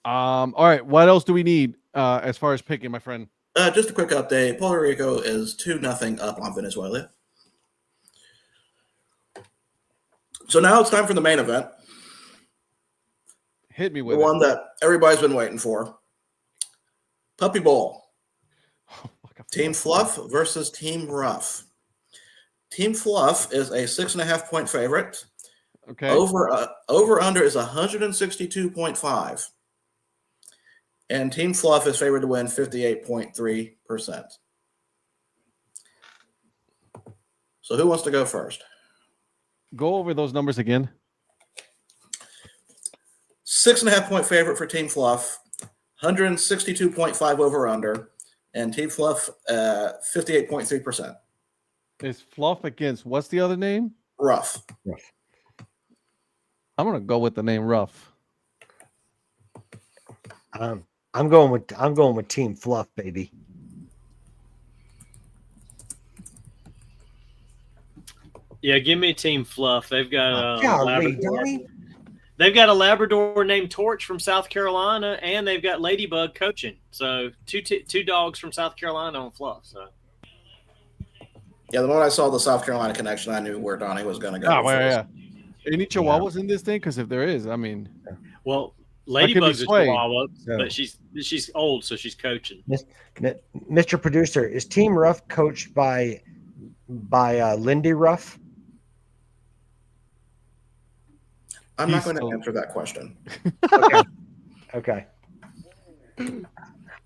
All right. What else do we need as far as picking, my friend? Just a quick update. Puerto Rico is 2-0 up on Venezuela. So now it's time for the main event. Hit me with the one that everybody's been waiting for. Puppy Bowl. Team Fluff versus Team Rough. Team Fluff is a 6.5-point favorite. Okay. Over under is 162.5. And Team Fluff is favored to win 58.3%. So who wants to go first? Go over those numbers again. 6.5-point favorite for Team Fluff, 162.5 over under, and Team Fluff 58.3%. Is Fluff against what's the other name? Rough. I'm gonna go with the name Rough. I'm going with Team Fluff, baby. Yeah, give me Team Fluff. They've got a Labrador. Donnie. They've got a Labrador named Torch from South Carolina, and they've got Ladybug coaching. So two dogs from South Carolina on Fluff. So yeah, the moment I saw the South Carolina connection, I knew where Donnie was going to go. Oh, well, yeah. Any Chihuahuas in this thing? Because if there is, I mean, well, Ladybug's a Chihuahua, but she's old, so she's coaching. Mr. Producer, is Team Ruff coached by Lindy Ruff? I'm not going to answer that question. Okay.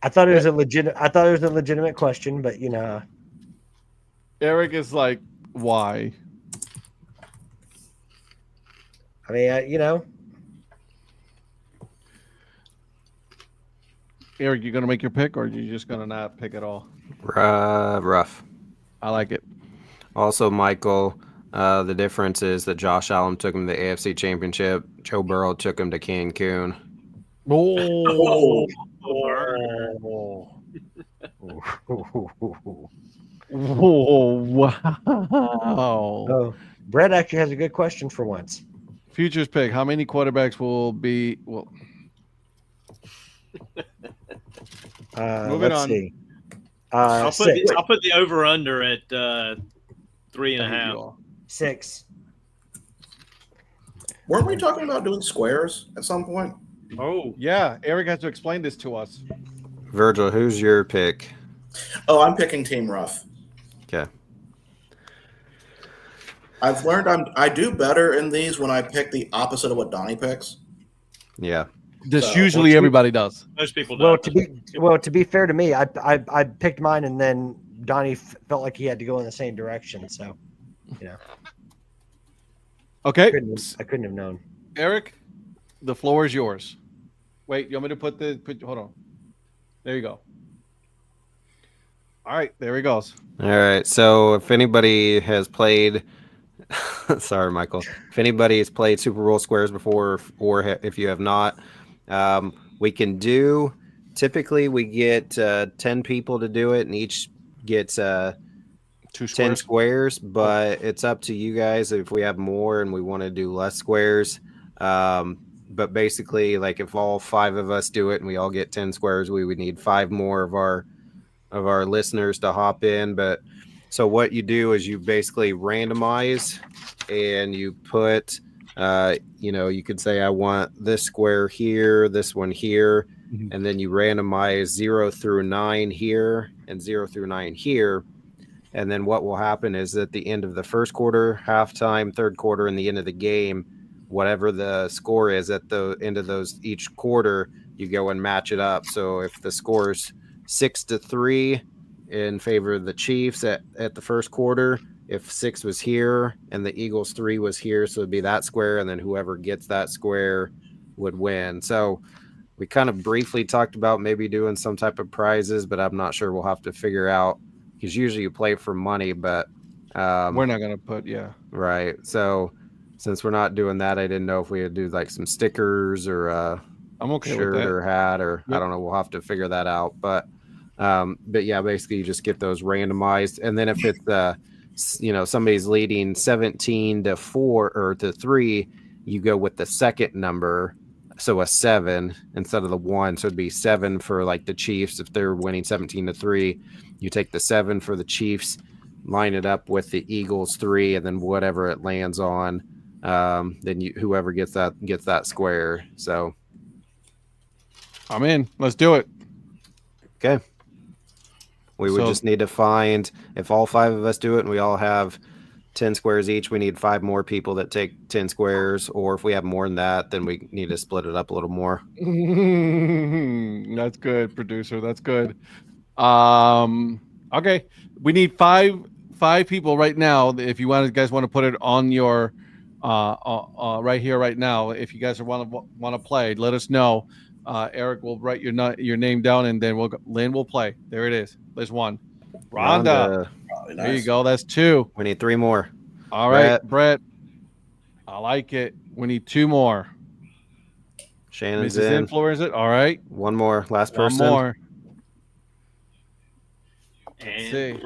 I thought it was a legitimate question, but Eric is like, why? I mean, Eric, you gonna make your pick, or are you just gonna not pick at all? Rough. I like it. Also, Michael, the difference is that Josh Allen took him to the AFC Championship. Joe Burrow took him to Cancun. Oh, wow. Oh, Brett actually has a good question for once. Futures pick. How many quarterbacks will be? Well, moving Let's on. see. I'll Six. put the over under at 3.5. 6. Weren't we talking about doing squares at some point? Oh, Yeah, Eric has to explain this to us. Virgil, who's your pick? Oh, I'm picking Team Rough. Okay. I've learned I do better in these when I pick the opposite of what Donnie picks. Yeah. This So, usually everybody does. most people do. Well, to be fair to me, I picked mine, and then Donnie felt like he had to go in the same direction. So, Okay, I couldn't have known. Eric, the floor is yours. Wait, you want me to hold on. There you go. All right, there he goes. All right. So if anybody has played, sorry, Michael, if anybody has played Super Bowl squares before, or if you have not, we can do, typically we get 10 people to do it, and each gets 10 squares, but it's up to you guys if we have more and we want to do less squares. But basically, like if all 5 of us do it and we all get 10 squares, we would need 5 more of our listeners to hop in. But so what you do is you basically randomize, and you put you could say I want this square here, this one here, and then you randomize 0 through 9 here and 0 through 9 here. And then what will happen is at the end of the first quarter, halftime, third quarter, and the end of the game, whatever the score is at the end of those each quarter, you go and match it up. So if the score's 6-3 in favor of the Chiefs at the first quarter, if 6 was here and the Eagles 3 was here, so it'd be that square, and then whoever gets that square would win. So we kind of briefly talked about maybe doing some type of prizes, but I'm not sure. We'll have to figure out, because usually you play for money, but we're not gonna put right. So since we're not doing that, I didn't know if we would do like some stickers or I'm okay shirt with that. or hat, or Yep. I don't know. We'll have to figure that out. But yeah, basically you just get those randomized, and then if it's somebody's leading 17-4 or to 3, you go with the second number. So a 7 instead of the 1. So it'd be 7 for like the Chiefs. If they're winning 17-3, you take the 7 for the Chiefs, line it up with the Eagles 3, and then whatever it lands on, then whoever gets that square. So I'm in. Let's do it. okay. We would just need to find, if all 5 of us do it and we all have 10 squares each, we need 5 more people that take 10 squares. Or if we have more than that, then we need to split it up a little more. That's good, producer. That's good. Okay. We need five people right now. If you guys want to put it on your right here, right now, if you guys want to play, let us know. Eric will write your name down, and then Lynn will play. There it is. There's 1. Rhonda. Nice. There you go. That's 2. We need 3 more. All right, Brett. I like it. We need 2 more. Shannon's Mrs. in. Influence it. All right. 1 more. Last person. 1 more. and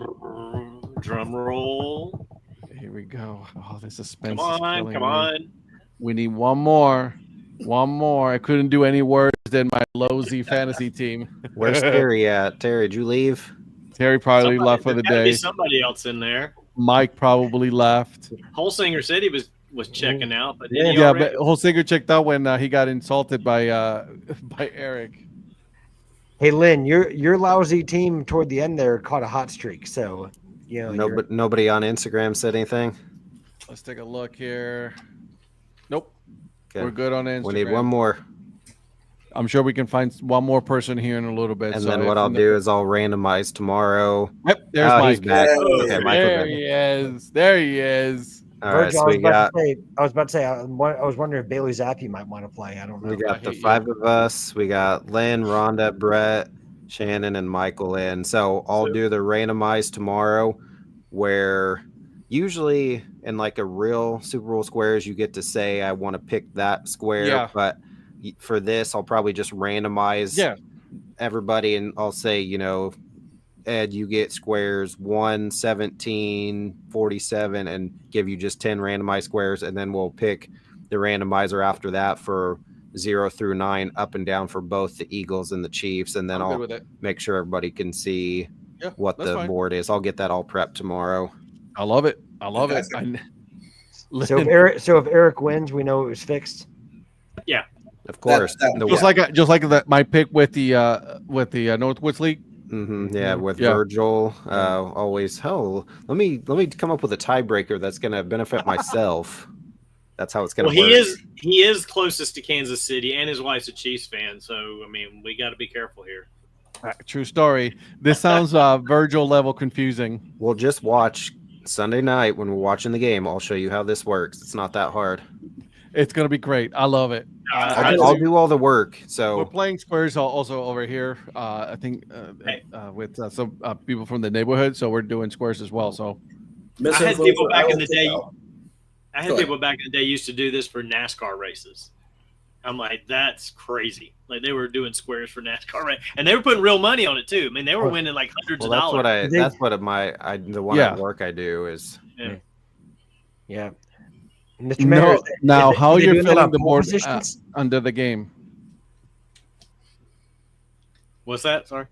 drum roll. Here we go. Oh, the suspense. Come on. We need 1 more. 1 more. I couldn't do any worse than my low-Z fantasy team. Where's Terry at? Terry, did you leave? Terry probably left for the There's gotta be day. somebody else in there. Mike probably left. Holsinger said he was checking out, but Yeah, but Holsinger checked out when he got insulted by Eric. Hey, Lynn, your lousy team toward the end there caught a hot streak. So, Nobody on Instagram said anything. Let's take a look here. Nope. Okay. We're good on Instagram. We need 1 more. I'm sure we can find 1 more person here in a little bit. And then what I'll do is I'll randomize tomorrow. Yep, there's Mike. He's back. Okay, there he is. There he is. All right, Virgil, so I was about to say, I was wondering if Bailey Zappi might want to play. I don't know. we got the 5 of us. We got Lynn, Rhonda, Brett, Shannon and Michael in. So I'll do the randomized tomorrow, where usually in like a real Super Bowl squares, you get to say, I want to pick that square. Yeah. But for this, I'll probably just randomize everybody, and I'll say, Ed, you get squares 1, 17, 47, and give you just 10 randomized squares, and then we'll pick the randomizer after that for 0 through 9 up and down for both the Eagles and the Chiefs, and then I'll make sure everybody can see what the board is. I'll get that all prepped tomorrow. I love it. So if Eric wins, we know it was fixed. Yeah, of course. Just like my pick with the Northwoods League. Yeah, with Virgil, always. Oh, let me come up with a tiebreaker that's going to benefit myself. That's how it's going to work. He is closest to Kansas City, and his wife's a Chiefs fan. So I mean, we got to be careful here. True story. This sounds Virgil level confusing. We'll just watch Sunday night when we're watching the game. I'll show you how this works. It's not that hard. It's going to be great. I love it. I'll do all the work. So we're playing squares also over here. I think with some people from the neighborhood. So we're doing squares as well. So I had people back in the day used to do this for NASCAR races. I'm like, that's crazy. Like they were doing squares for NASCAR, right? And they were putting real money on it too. I mean, they were winning like hundreds of dollars. That's what the one at work I do is. Yeah. Mr. Mayor, now how you're feeling the board under the game? What's that? Sorry.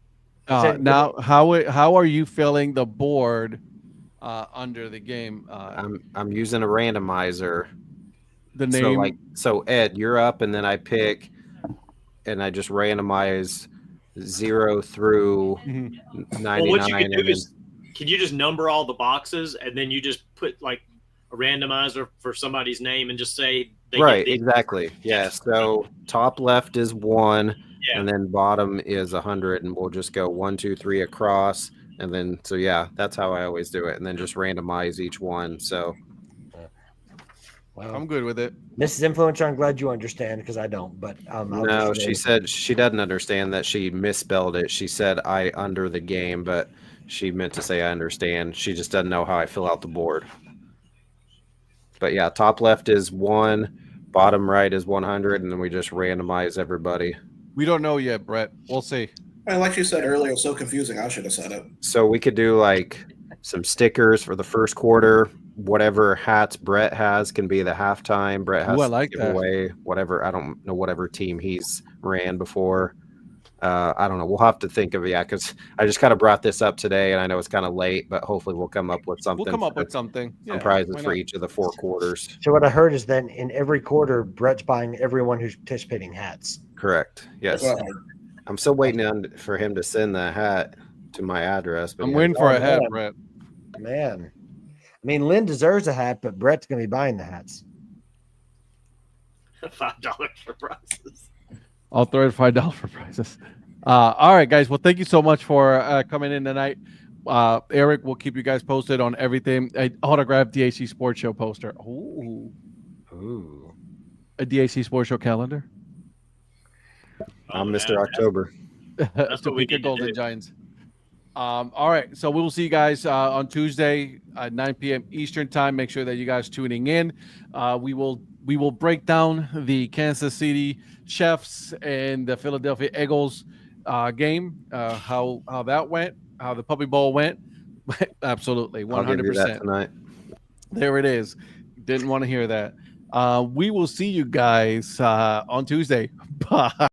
Now how are you feeling the board under the game? I'm using a randomizer. The name. So Ed, you're up, and then I pick, and I just randomize 0 through 99. Well, what you can do is, can you just number all the boxes, and then you just put like a randomizer for somebody's name, and just say exactly. Yeah. So top left is 1, and then bottom is 100, and we'll just go 1, 2, 3 across, and then that's how I always do it, and then just randomize each one. So. Wow. I'm good with it. Mrs. Influencer, I'm glad you understand because I don't. But no, she said she doesn't understand that she misspelled it. She said I under the game, but she meant to say I understand. She just doesn't know how I fill out the board. But yeah, top left is 1, bottom right is 100, and then we just randomize everybody. We don't know yet, Brett. We'll see. Like you said earlier, it's so confusing. I should have said it. So we could do like some stickers for the first quarter. Whatever hats Brett has can be the halftime. Brett has to give away whatever. I don't know whatever team he's ran before. I don't know. We'll have to think of because I just kind of brought this up today, and I know it's kind of late, but hopefully we'll come up with something. We'll come up with something. Some prizes for each of the 4 quarters. So what I heard is then in every quarter, Brett's buying everyone who's participating hats. Correct. Yes. I'm still waiting for him to send the hat to my address. But I'm waiting for a hat, Brett. Man. I mean, Lynn deserves a hat, but Brett's going to be buying the hats. $5 for prizes. I'll throw it $5 for prizes. All right, guys. Well, thank you so much for coming in tonight. Eric will keep you guys posted on everything. Autographed DHC Sports Show poster. Ooh. A DHC Sports Show calendar. I'm Mr. October. That's what we get Golden Giants. All right, so we will see you guys on Tuesday at 9 p.m. Eastern time. Make sure that you guys tuning in. We will break down the Kansas City Chiefs and the Philadelphia Eagles game, how that went, how the Puppy Bowl went. Absolutely, 100%. I'll give you that tonight. There it is. Didn't want to hear that. We will see you guys on Tuesday. Bye.